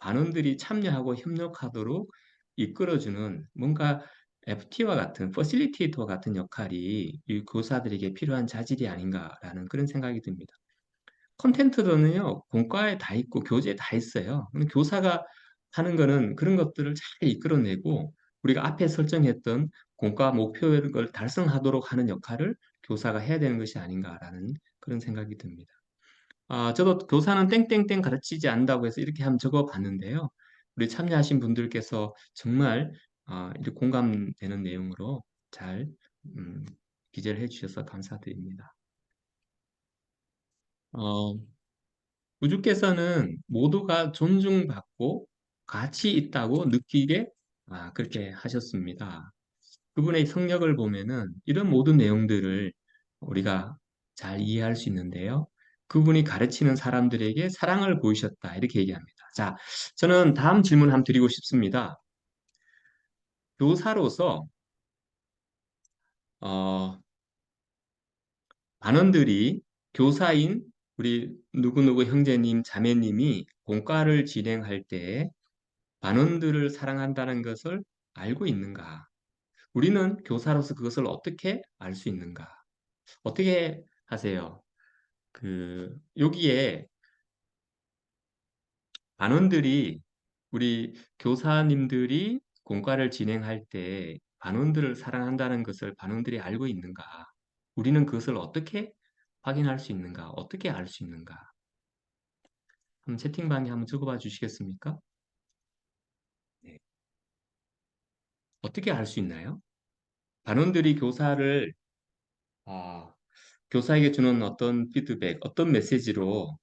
반원들이 참여하고 협력하도록 이끌어주는 뭔가 FT와 같은 퍼실리테이터 같은 역할이 이 교사들에게 필요한 자질이 아닌가라는 그런 생각이 듭니다. 콘텐츠로는요, 본과에 다 있고 교재에 다 있어요. 근데 교사가 하는 거는 그런 것들을 잘 이끌어내고 우리가 앞에 설정했던 공과 목표를 달성하도록 하는 역할을 교사가 해야 되는 것이 아닌가라는 그런 생각이 듭니다. 저도 교사는 땡땡땡 가르치지 않는다고 해서 이렇게 한번 적어 봤는데요. 우리 참여하신 분들께서 정말 이렇게 공감되는 내용으로 잘 기재를 해주셔서 감사드립니다. 어, 우주께서는 모두가 존중받고 가치 있다고 느끼게 그렇게 하셨습니다. 그분의 성역을 보면은 이런 모든 내용들을 우리가 잘 이해할 수 있는데요. 그분이 가르치는 사람들에게 사랑을 보이셨다. 이렇게 얘기합니다. 자, 저는 다음 질문 한번 드리고 싶습니다. 교사로서, 어, 반원들이 교사인 우리 누구누구 형제님, 자매님이 공과를 진행할 때 반원들을 사랑한다는 것을 알고 있는가? 우리는 교사로서 그것을 어떻게 알 수 있는가? 어떻게 하세요? 여기에 반원들이 우리 교사님들이 공과를 진행할 때 반원들을 사랑한다는 것을 반원들이 알고 있는가? 우리는 그것을 어떻게 확인할 수 있는가? 어떻게 알 수 있는가? 한번 채팅방에 한번 적어봐 주시겠습니까? 네. 어떻게 알 수 있나요? 반원들이 교사에게 주는 어떤 피드백, 어떤 메시지로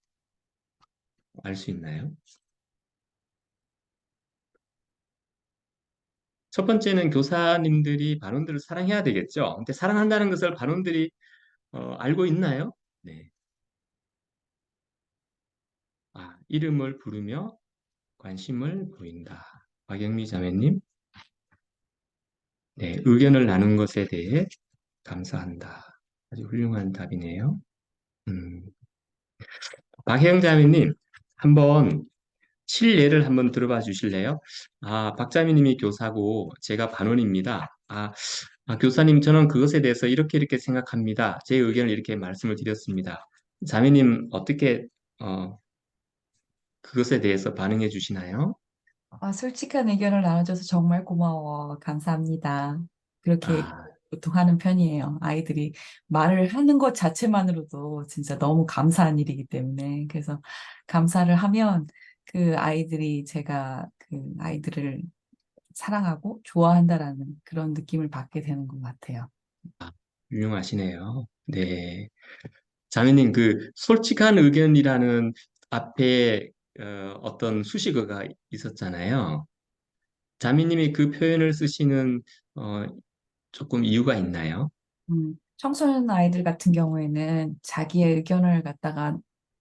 알 수 있나요? 첫 번째는 교사님들이 반원들을 사랑해야 되겠죠. 근데 사랑한다는 것을 반원들이 알고 있나요? 네. 이름을 부르며 관심을 보인다. 박영미 자매님, 네, 의견을 나눈 것에 대해 감사한다. 아주 훌륭한 답이네요. 박혜영 자매님, 한번 실례를 한번 들어봐 주실래요? 박자미님이 교사고 제가 반원입니다. 교사님, 저는 그것에 대해서 이렇게 생각합니다. 제 의견을 이렇게 말씀을 드렸습니다. 자매님, 어떻게 그것에 대해서 반응해 주시나요? 솔직한 의견을 나눠줘서 정말 고마워. 감사합니다. 그렇게 아, 보통 하는 편이에요. 아이들이 말을 하는 것 자체만으로도 진짜 너무 감사한 일이기 때문에. 그래서 감사를 하면 그 아이들이 제가 그 아이들을 사랑하고 좋아한다라는 그런 느낌을 받게 되는 것 같아요. 훌륭하시네요. 네. 자매님, 그 솔직한 의견이라는 앞에 어떤 수식어가 있었잖아요. 자매님이 그 표현을 쓰시는 조금 이유가 있나요? 청소년 아이들 같은 경우에는 자기의 의견을 갖다가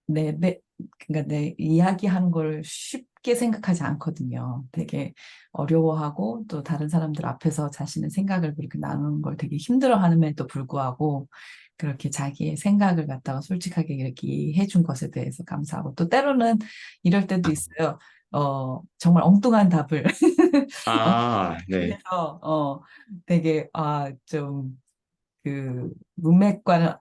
그러니까 내 이야기하는 걸 쉽게 생각하지 않거든요. 되게 어려워하고 또 다른 사람들 앞에서 자신의 생각을 그렇게 나누는 걸 되게 힘들어하는에도 불구하고 그렇게 자기의 생각을 갖다가 솔직하게 이렇게 해준 것에 대해서 감사하고 또 때로는 이럴 때도 있어요. 정말 엉뚱한 답을 네. 해서 되게 좀 그 문맥과는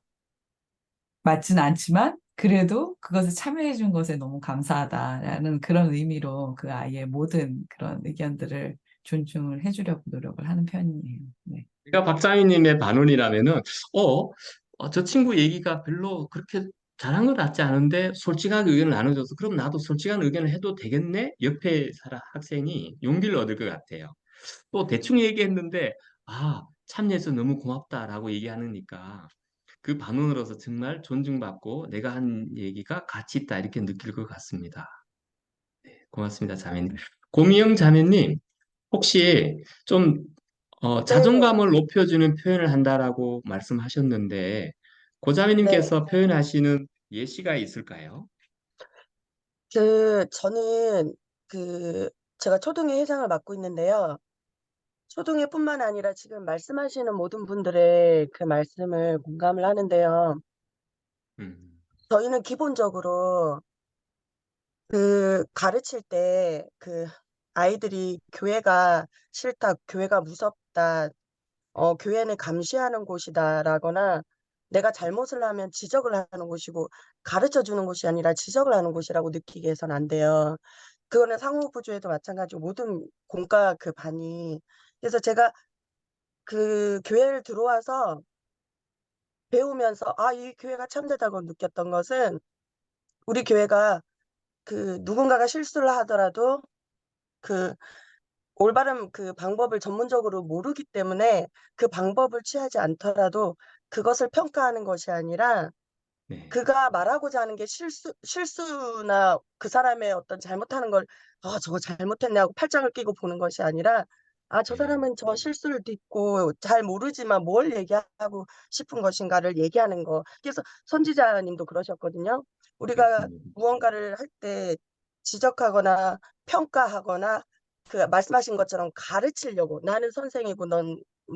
맞지는 않지만 그래도 그것을 참여해 준 것에 너무 감사하다라는 그런 의미로 그 아이의 모든 그런 의견들을 존중을 해주려고 노력을 하는 편이에요. 네. 제가 박자희님의 반론이라면은, 저 친구 얘기가 별로 그렇게 잘한 것 같지 않은데 솔직하게 의견을 나눠줘서 그럼 나도 솔직한 의견을 해도 되겠네? 옆에 학생이 용기를 얻을 것 같아요. 또 대충 얘기했는데, 참여해서 너무 고맙다라고 얘기하니까 그 반응으로서 정말 존중받고 내가 한 얘기가 가치 있다 이렇게 느낄 것 같습니다. 네, 고맙습니다, 자매님. 고미영 자매님, 혹시 좀 네, 자존감을 높여주는 표현을 한다라고 말씀하셨는데, 고 네. 자매님께서 표현하시는 예시가 있을까요? 저는 제가 초등회 회장을 맡고 있는데요. 초등회뿐만 아니라 지금 말씀하시는 모든 분들의 그 말씀을 공감을 하는데요. 음, 저희는 기본적으로 가르칠 때 아이들이 교회가 싫다, 교회가 무섭다, 교회는 감시하는 곳이다라거나 내가 잘못을 하면 지적을 하는 곳이고 가르쳐 주는 곳이 아니라 지적을 하는 곳이라고 느끼게 해서는 안 돼요. 그거는 상호부주에도 마찬가지고 모든 공과 그 반이. 그래서 제가 그 교회를 들어와서 배우면서 이 교회가 참되다고 느꼈던 것은 우리 교회가 누군가가 실수를 하더라도 그 올바른 그 방법을 전문적으로 모르기 때문에 그 방법을 취하지 않더라도 그것을 평가하는 것이 아니라 네. 그가 말하고자 하는 게 실수나 그 사람의 어떤 잘못하는 걸, 저거 잘못했네 하고 팔짱을 끼고 보는 것이 아니라, 저 네. 사람은 저 실수를 딛고 잘 모르지만 뭘 얘기하고 싶은 것인가를 얘기하는 거. 그래서 선지자님도 그러셨거든요. 우리가 맞습니다. 무언가를 할 때 지적하거나 평가하거나 그 말씀하신 것처럼 가르치려고 나는 선생이고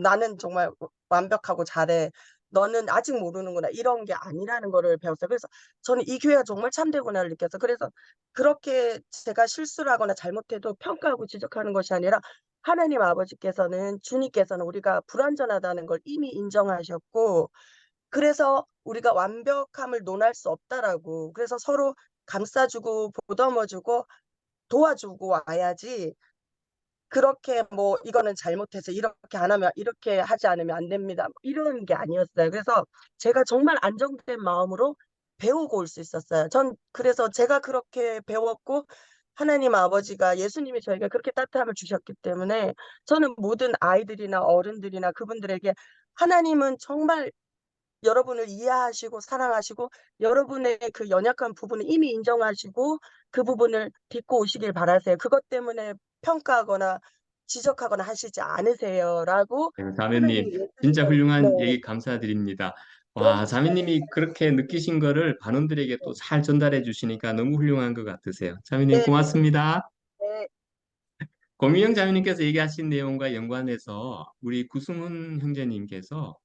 나는 정말 완벽하고 잘해. 너는 아직 모르는구나. 이런 게 아니라는 거를 배웠어요. 그래서 저는 이 교회가 정말 참되구나를 느꼈어요. 그래서 그렇게 제가 실수를 하거나 잘못해도 평가하고 지적하는 것이 아니라 하나님 아버지께서는 주님께서는 우리가 불완전하다는 걸 이미 인정하셨고 그래서 우리가 완벽함을 논할 수 없다라고 그래서 서로 감싸주고 보듬어주고 도와주고 와야지 그렇게 뭐 "이거는 잘못해서 이렇게 안 하면 이렇게 하지 않으면 안 됩니다." 뭐 이런 게 아니었어요. 그래서 제가 정말 안정된 마음으로 배우고 올 수 있었어요. 전 그래서 제가 그렇게 배웠고 하나님 아버지가 예수님이 저에게 그렇게 따뜻함을 주셨기 때문에 저는 모든 아이들이나 어른들이나 그분들에게 하나님은 정말 여러분을 이해하시고 사랑하시고 여러분의 그 연약한 부분을 이미 인정하시고 그 부분을 딛고 오시길 바라세요. 그것 때문에 평가하거나 지적하거나 하시지 않으세요라고 네, 하나님 자매님, 진짜 예수님은 네. 훌륭한 얘기 감사드립니다. 와, 그런 자매님이 그렇게 느끼신 거를 반원들에게 또 잘 전달해 주시니까 너무 훌륭한 것 같으세요. 자매님, 네. 고맙습니다. 네. 고미영 자매님께서 얘기하신 내용과 연관해서 우리 구승훈 형제님께서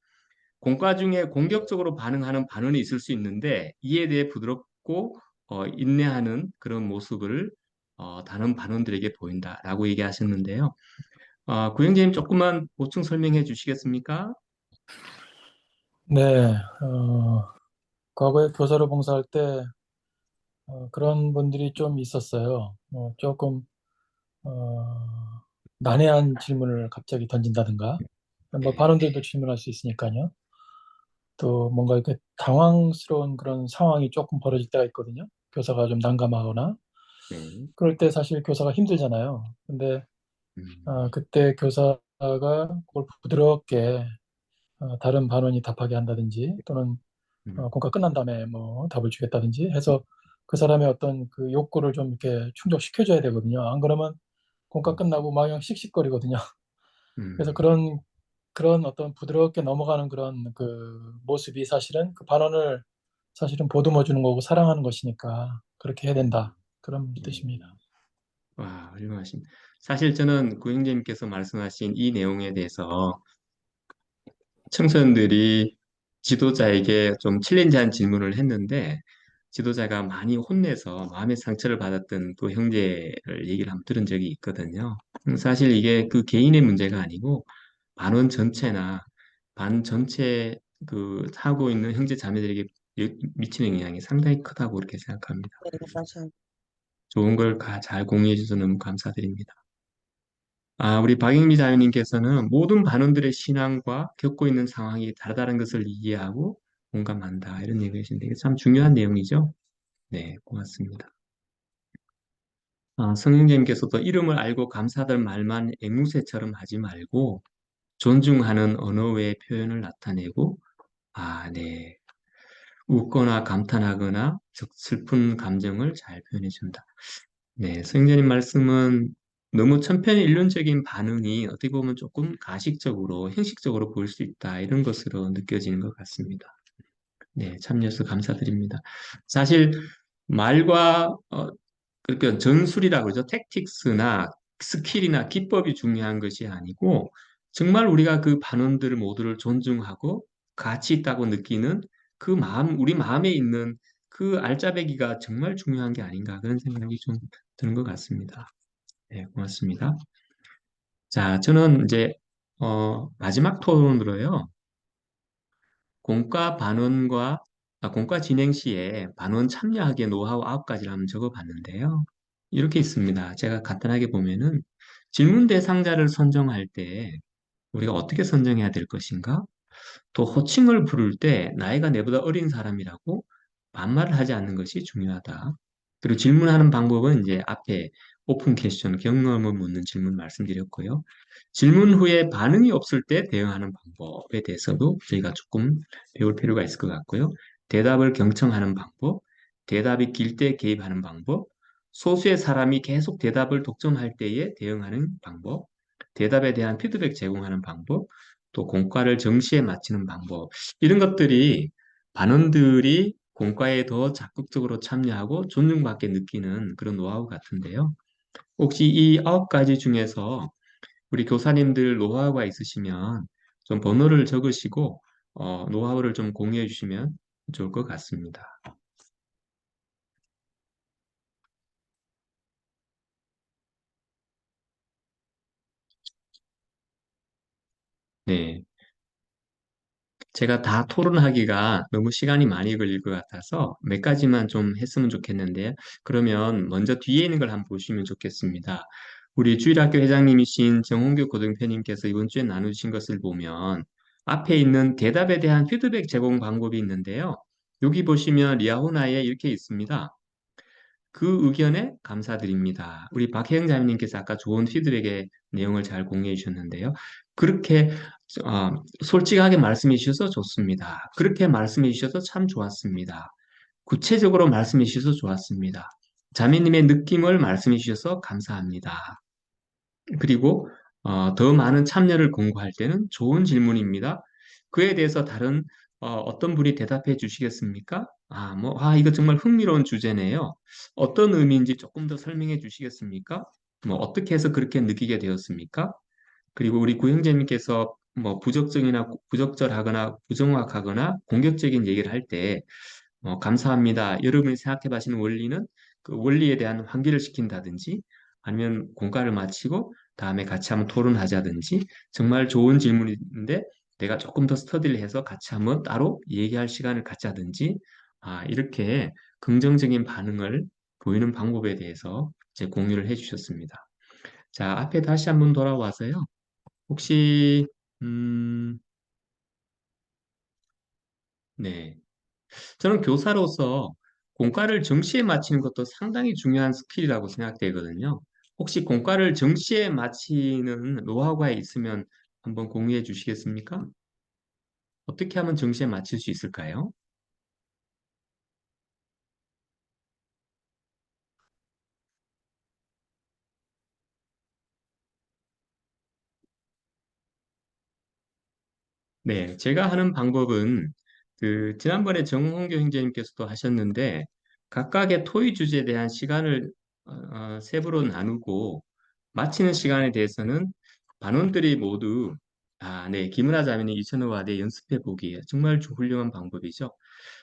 공과 중에 공격적으로 반응하는 반응이 있을 수 있는데 이에 대해 부드럽고 인내하는 그런 모습을 다른 반원들에게 보인다라고 얘기하셨는데요. 구형제님 조금만 보충 설명해 주시겠습니까? 네, 과거에 교사로 봉사할 때 그런 분들이 좀 있었어요. 조금 난해한 질문을 갑자기 던진다든가, 뭐 네, 발언들도 질문할 수 있으니까요. 또 뭔가 이렇게 당황스러운 그런 상황이 조금 벌어질 때가 있거든요. 교사가 좀 난감하거나 네, 그럴 때 사실 교사가 힘들잖아요. 근데 그때 교사가 그걸 부드럽게 다른 반원이 답하게 한다든지 또는 공과 끝난 다음에 뭐 답을 주겠다든지 해서 그 사람의 어떤 그 욕구를 좀 이렇게 충족시켜줘야 되거든요. 안 그러면 공과 끝나고 막 그냥 씩씩거리거든요. 그래서 그런 어떤 부드럽게 넘어가는 그런 그 모습이 사실은 그 반원을 사실은 보듬어 주는 거고 사랑하는 것이니까 그렇게 해야 된다. 그런 뜻입니다. 와, 훌륭하십니다. 사실 저는 구형제님께서 말씀하신 이 내용에 대해서 청소년들이 지도자에게 좀 챌린지한 질문을 했는데 지도자가 많이 혼내서 마음의 상처를 받았던 그 형제를 얘기를 한번 들은 적이 있거든요. 사실 이게 그 개인의 문제가 아니고 반원 전체나 반 전체 그 하고 있는 형제 자매들에게 미치는 영향이 상당히 크다고 그렇게 생각합니다. 네, 맞아요. 좋은 걸 잘 공유해 주셔서 너무 감사드립니다. 우리 박영미 자매님께서는 모든 반원들의 신앙과 겪고 있는 상황이 다르다는 것을 이해하고 공감한다. 이런 얘기 하시는데 이게 참 중요한 내용이죠. 네, 고맙습니다. 성령님께서도 이름을 알고 감사할 말만 앵무새처럼 하지 말고 존중하는 언어 외의 표현을 나타내고, 네. 웃거나 감탄하거나 슬픈 감정을 잘 표현해 준다. 네, 성령님 말씀은 너무 천편일률적인 반응이 어떻게 보면 조금 가식적으로, 형식적으로 보일 수 있다. 이런 것으로 느껴지는 것 같습니다. 네, 참여해서 감사드립니다. 사실 말과 그러니까 전술이라고 그러죠. 택틱스나 스킬이나 기법이 중요한 것이 아니고 정말 우리가 그 반원들 모두를 존중하고 가치 있다고 느끼는 그 마음, 우리 마음에 있는 그 알짜배기가 정말 중요한 게 아닌가 그런 생각이 좀 드는 것 같습니다. 네, 고맙습니다. 자, 저는 이제 마지막 토론으로요. 공과 진행 시에 반원 참여하기의 노하우 9가지를 한번 적어봤는데요. 이렇게 있습니다. 제가 간단하게 보면은 질문 대상자를 선정할 때 우리가 어떻게 선정해야 될 것인가? 또 호칭을 부를 때 나이가 내보다 어린 사람이라고 반말을 하지 않는 것이 중요하다. 그리고 질문하는 방법은 이제 앞에 오픈 퀘스천, 경험을 묻는 질문 말씀드렸고요. 질문 후에 반응이 없을 때 대응하는 방법에 대해서도 저희가 조금 배울 필요가 있을 것 같고요. 대답을 경청하는 방법, 대답이 길 때 개입하는 방법, 소수의 사람이 계속 대답을 독점할 때에 대응하는 방법, 대답에 대한 피드백 제공하는 방법, 또 공과를 정시에 마치는 방법, 이런 것들이 반원들이 공과에 더 적극적으로 참여하고 존중받게 느끼는 그런 노하우 같은데요. 혹시 이 9가지 중에서 우리 교사님들 노하우가 있으시면 좀 번호를 적으시고 노하우를 좀 공유해 주시면 좋을 것 같습니다. 네. 제가 다 토론하기가 너무 시간이 많이 걸릴 것 같아서 몇 가지만 좀 했으면 좋겠는데요. 그러면 먼저 뒤에 있는 걸 한번 보시면 좋겠습니다. 우리 주일학교 회장님이신 정홍규 고등표님께서 이번 주에 나누신 것을 보면 앞에 있는 대답에 대한 피드백 제공 방법이 있는데요. 여기 보시면 리아호나에 이렇게 있습니다. 그 의견에 감사드립니다. 우리 박혜영 자매님께서 아까 좋은 피드백의 내용을 잘 공유해 주셨는데요. 그렇게 솔직하게 말씀해 주셔서 좋습니다. 그렇게 말씀해 주셔서 참 좋았습니다. 구체적으로 말씀해 주셔서 좋았습니다. 자매님의 느낌을 말씀해 주셔서 감사합니다. 그리고 더 많은 참여를 공고할 때는 좋은 질문입니다. 그에 대해서 다른 어떤 분이 대답해 주시겠습니까? 이거 정말 흥미로운 주제네요. 어떤 의미인지 조금 더 설명해 주시겠습니까? 어떻게 해서 그렇게 느끼게 되었습니까? 그리고 우리 구형제님께서 부적절이나 부적절하거나 부정확하거나 공격적인 얘기를 할 때 감사합니다. 여러분이 생각해 봐시는 원리는 그 원리에 대한 환기를 시킨다든지 아니면 공과를 마치고 다음에 같이 한번 토론하자든지 정말 좋은 질문인데 내가 조금 더 스터디를 해서 같이 한번 따로 얘기할 시간을 갖자든지 이렇게 긍정적인 반응을 보이는 방법에 대해서 이제 공유를 해 주셨습니다. 자, 앞에 다시 한번 돌아와서요. 혹시 네. 저는 교사로서 공과를 정시에 마치는 것도 상당히 중요한 스킬이라고 생각되거든요. 혹시 공과를 정시에 마치는 노하우가 있으면 한번 공유해 주시겠습니까? 어떻게 하면 정시에 마칠 수 있을까요? 네, 제가 하는 방법은 지난번에 정홍교 형제님께서도 하셨는데 각각의 토의 주제에 대한 시간을 세부로 나누고 마치는 시간에 대해서는 반원들이 모두 네, 김은하 자매님 2,000호와 연습해 보기 정말 훌륭한 방법이죠.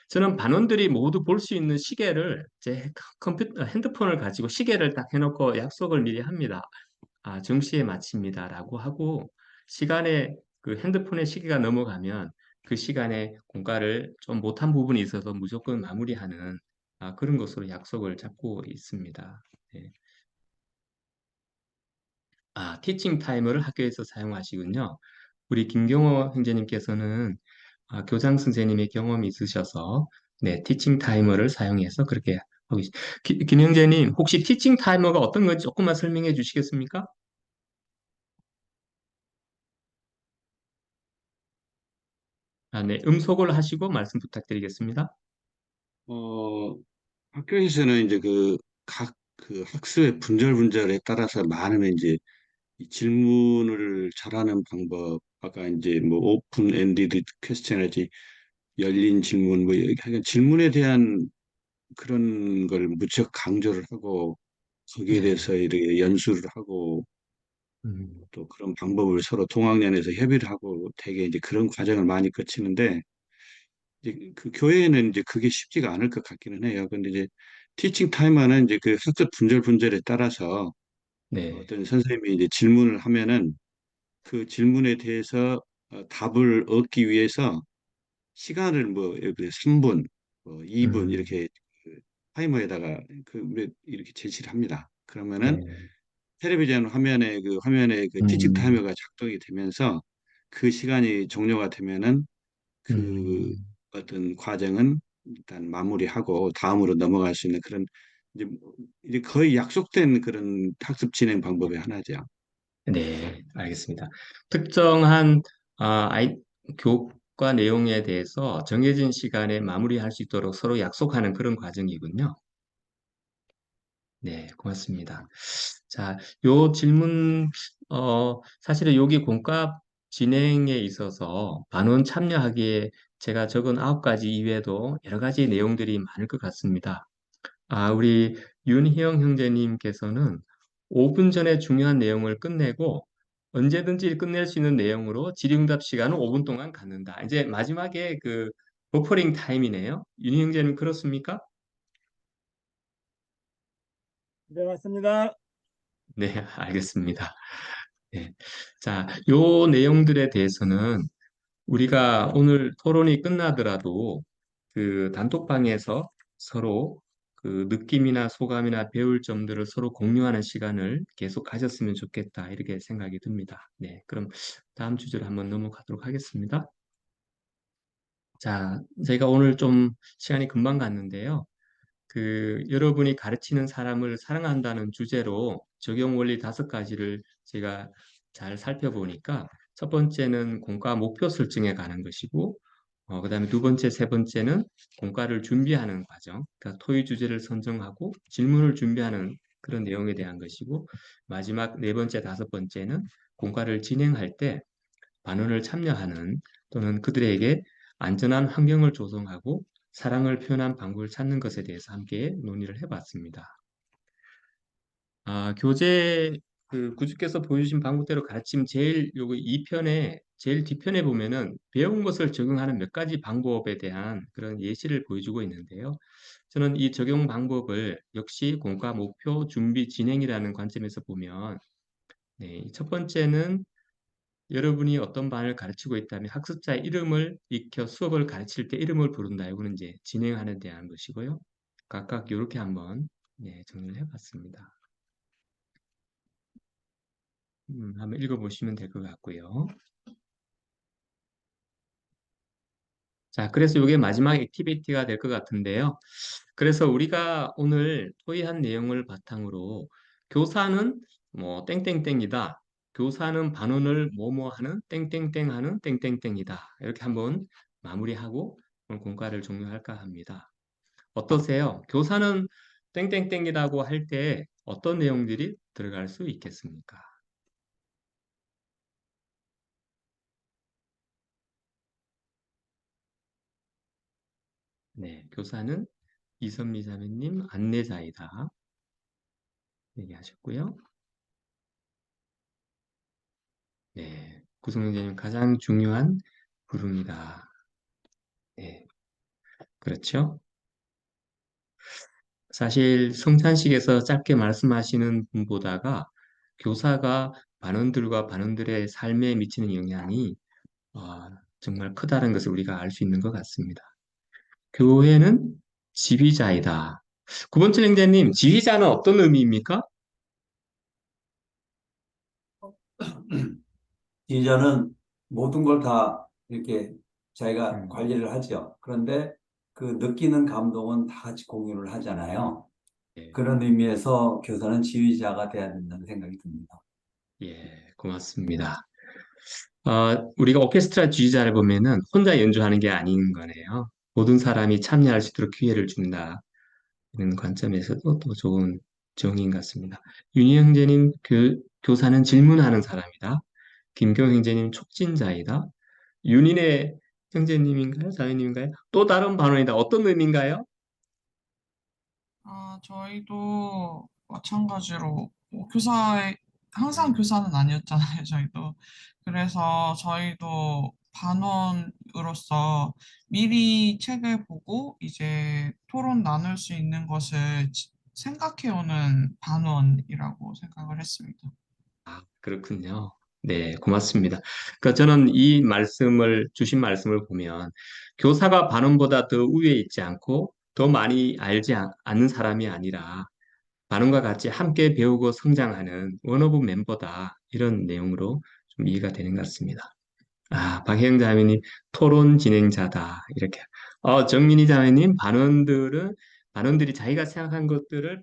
저는 반원들이 모두 볼 수 있는 시계를 제 핸드폰을 가지고 시계를 딱 해놓고 약속을 미리 합니다. 정시에 마칩니다라고 하고 시간에 그 핸드폰의 시계가 넘어가면 그 시간에 공과를 좀 못한 부분이 있어서 무조건 마무리하는 그런 것으로 약속을 잡고 있습니다. 네. 티칭 타이머를 학교에서 사용하시군요. 우리 김경호 형제님께서는 교장 선생님의 경험이 있으셔서 네, 티칭 타이머를 사용해서 그렇게 하고 있습니다. 김 형제님, 혹시 티칭 타이머가 어떤 건지 조금만 설명해 주시겠습니까? 네, 음소거를 하시고 말씀 부탁드리겠습니다. 어, 학교에서는 이제 각 학습의 분절분절에 따라서 많은 이제 이 질문을 잘하는 방법, 아까 이제 뭐 오픈 엔디드 퀘스천이지 열린 질문, 하여간 질문에 대한 그런 걸 무척 강조를 하고 거기에 네. 대해서 이렇게 연수를 하고 또 그런 방법을 서로 동학년에서 협의를 하고 되게 이제 그런 과정을 많이 거치는데 이제 그 교회에는 이제 그게 쉽지가 않을 것 같기는 해요. 근데 이제 티칭 타이머는 이제 그 학습 분절분절에 따라서 네. 어떤 선생님이 이제 질문을 하면은 그 질문에 대해서 답을 얻기 위해서 시간을 뭐 예를 들어 3분, 2분 음, 이렇게 그 타이머에다가 이렇게 제시를 합니다. 그러면은 네. 텔레비전 화면에 그 티칭 음, 타이머가 작동이 되면서 그 시간이 종료가 되면은 그 음, 어떤 과정은 일단 마무리하고 다음으로 넘어갈 수 있는 그런 이제 거의 약속된 그런 학습 진행 방법의 하나죠. 네, 알겠습니다. 특정한 아이 교과 내용에 대해서 정해진 시간에 마무리할 수 있도록 서로 약속하는 그런 과정이군요. 네, 고맙습니다. 자, 요 질문, 사실은 여기 공과 진행에 있어서 반원 참여하기에 제가 적은 9가지 이외에도 여러 가지 내용들이 많을 것 같습니다. 우리 윤희영 형제님께서는 5분 전에 중요한 내용을 끝내고 언제든지 끝낼 수 있는 내용으로 질의응답 시간은 5분 동안 갖는다. 이제 마지막에 그 버퍼링 타임이네요. 윤희 형제님 그렇습니까? 네, 맞습니다. 네, 알겠습니다. 네. 자, 요 내용들에 대해서는 우리가 오늘 토론이 끝나더라도 그 단톡방에서 서로 그 느낌이나 소감이나 배울 점들을 서로 공유하는 시간을 계속 가졌으면 좋겠다. 이렇게 생각이 듭니다. 네, 그럼 다음 주제로 한번 넘어가도록 하겠습니다. 자, 제가 오늘 좀 시간이 금방 갔는데요. 그 여러분이 가르치는 사람을 사랑한다는 주제로 적용 원리 5가지를 제가 잘 살펴보니까 첫 번째는 공과 목표 설정에 관한 것이고 그다음에 두 번째, 세 번째는 공과를 준비하는 과정, 그러니까 토의 주제를 선정하고 질문을 준비하는 그런 내용에 대한 것이고 마지막 네 번째, 다섯 번째는 공과를 진행할 때 반원을 참여하는 또는 그들에게 안전한 환경을 조성하고 사랑을 표현한 방법을 찾는 것에 대해서 함께 논의를 해봤습니다. 교재 그 구주께서 보여주신 방법대로 가르침 제일 요거 2편에 제일 뒤편에 보면은 배운 것을 적용하는 몇 가지 방법에 대한 그런 예시를 보여주고 있는데요. 저는 이 적용 방법을 역시 공과 목표, 준비, 진행이라는 관점에서 보면 네, 첫 번째는 여러분이 어떤 반을 가르치고 있다면 학습자의 이름을 익혀 수업을 가르칠 때 이름을 부른다. 이거는 이제 진행하는 데 대한 것이고요. 각각 이렇게 한번 네, 정리를 해봤습니다. 한번 읽어보시면 될 것 같고요. 자, 그래서 이게 마지막 액티비티가 될 것 같은데요. 그래서 우리가 오늘 토의한 내용을 바탕으로 교사는 뭐 땡땡땡이다. 교사는 반원을 뭐뭐 하는 땡땡땡 하는 땡땡땡이다. 이렇게 한번 마무리하고 오늘 공과를 종료할까 합니다. 어떠세요? 교사는 땡땡땡이라고 할 때 어떤 내용들이 들어갈 수 있겠습니까? 네, 교사는 이선미 자매님 안내자이다. 얘기하셨고요. 네, 구성원장님 가장 중요한 부름이다. 네, 그렇죠. 사실 성찬식에서 짧게 말씀하시는 분보다가 교사가 반원들과 반원들의 삶에 미치는 영향이 정말 크다는 것을 우리가 알 수 있는 것 같습니다. 교회는 지휘자이다. 9번째 행자님, 지휘자는 어떤 의미입니까? 지휘자는 모든 걸 다 이렇게 자기가 관리를 하죠. 그런데 그 느끼는 감동은 다 같이 공유를 하잖아요. 예, 그런 의미에서 교사는 지휘자가 돼야 된다는 생각이 듭니다. 예, 고맙습니다. 우리가 오케스트라 지휘자를 보면은 혼자 연주하는 게 아닌 거네요. 모든 사람이 참여할 수 있도록 기회를 준다. 이런 관점에서도 또 좋은 정의인 것 같습니다. 윤희 형제님, 교사는 질문하는 사람이다. 김경 형제님, 촉진자이다. 윤희네 형제님인가요? 자매님인가요? 또 다른 반원이다. 어떤 의미인가요? 저희도 마찬가지로 항상 교사는 아니었잖아요, 저희도. 그래서 저희도 반원으로서 미리 책을 보고 이제 토론 나눌 수 있는 것을 생각해오는 반원이라고 생각을 했습니다. 그렇군요. 네, 고맙습니다. 그러니까 저는 이 주신 말씀을 보면 교사가 반원보다 더 위에 있지 않고 더 많이 알지 않는 사람이 아니라 반원과 같이 함께 배우고 성장하는 원 오브 멤버다. 이런 내용으로 좀 이해가 되는 것 같습니다. 박혜영 자매님, 토론 진행자다. 이렇게. 정민희 자매님, 반원들은 반원들이 자기가 생각한 것들을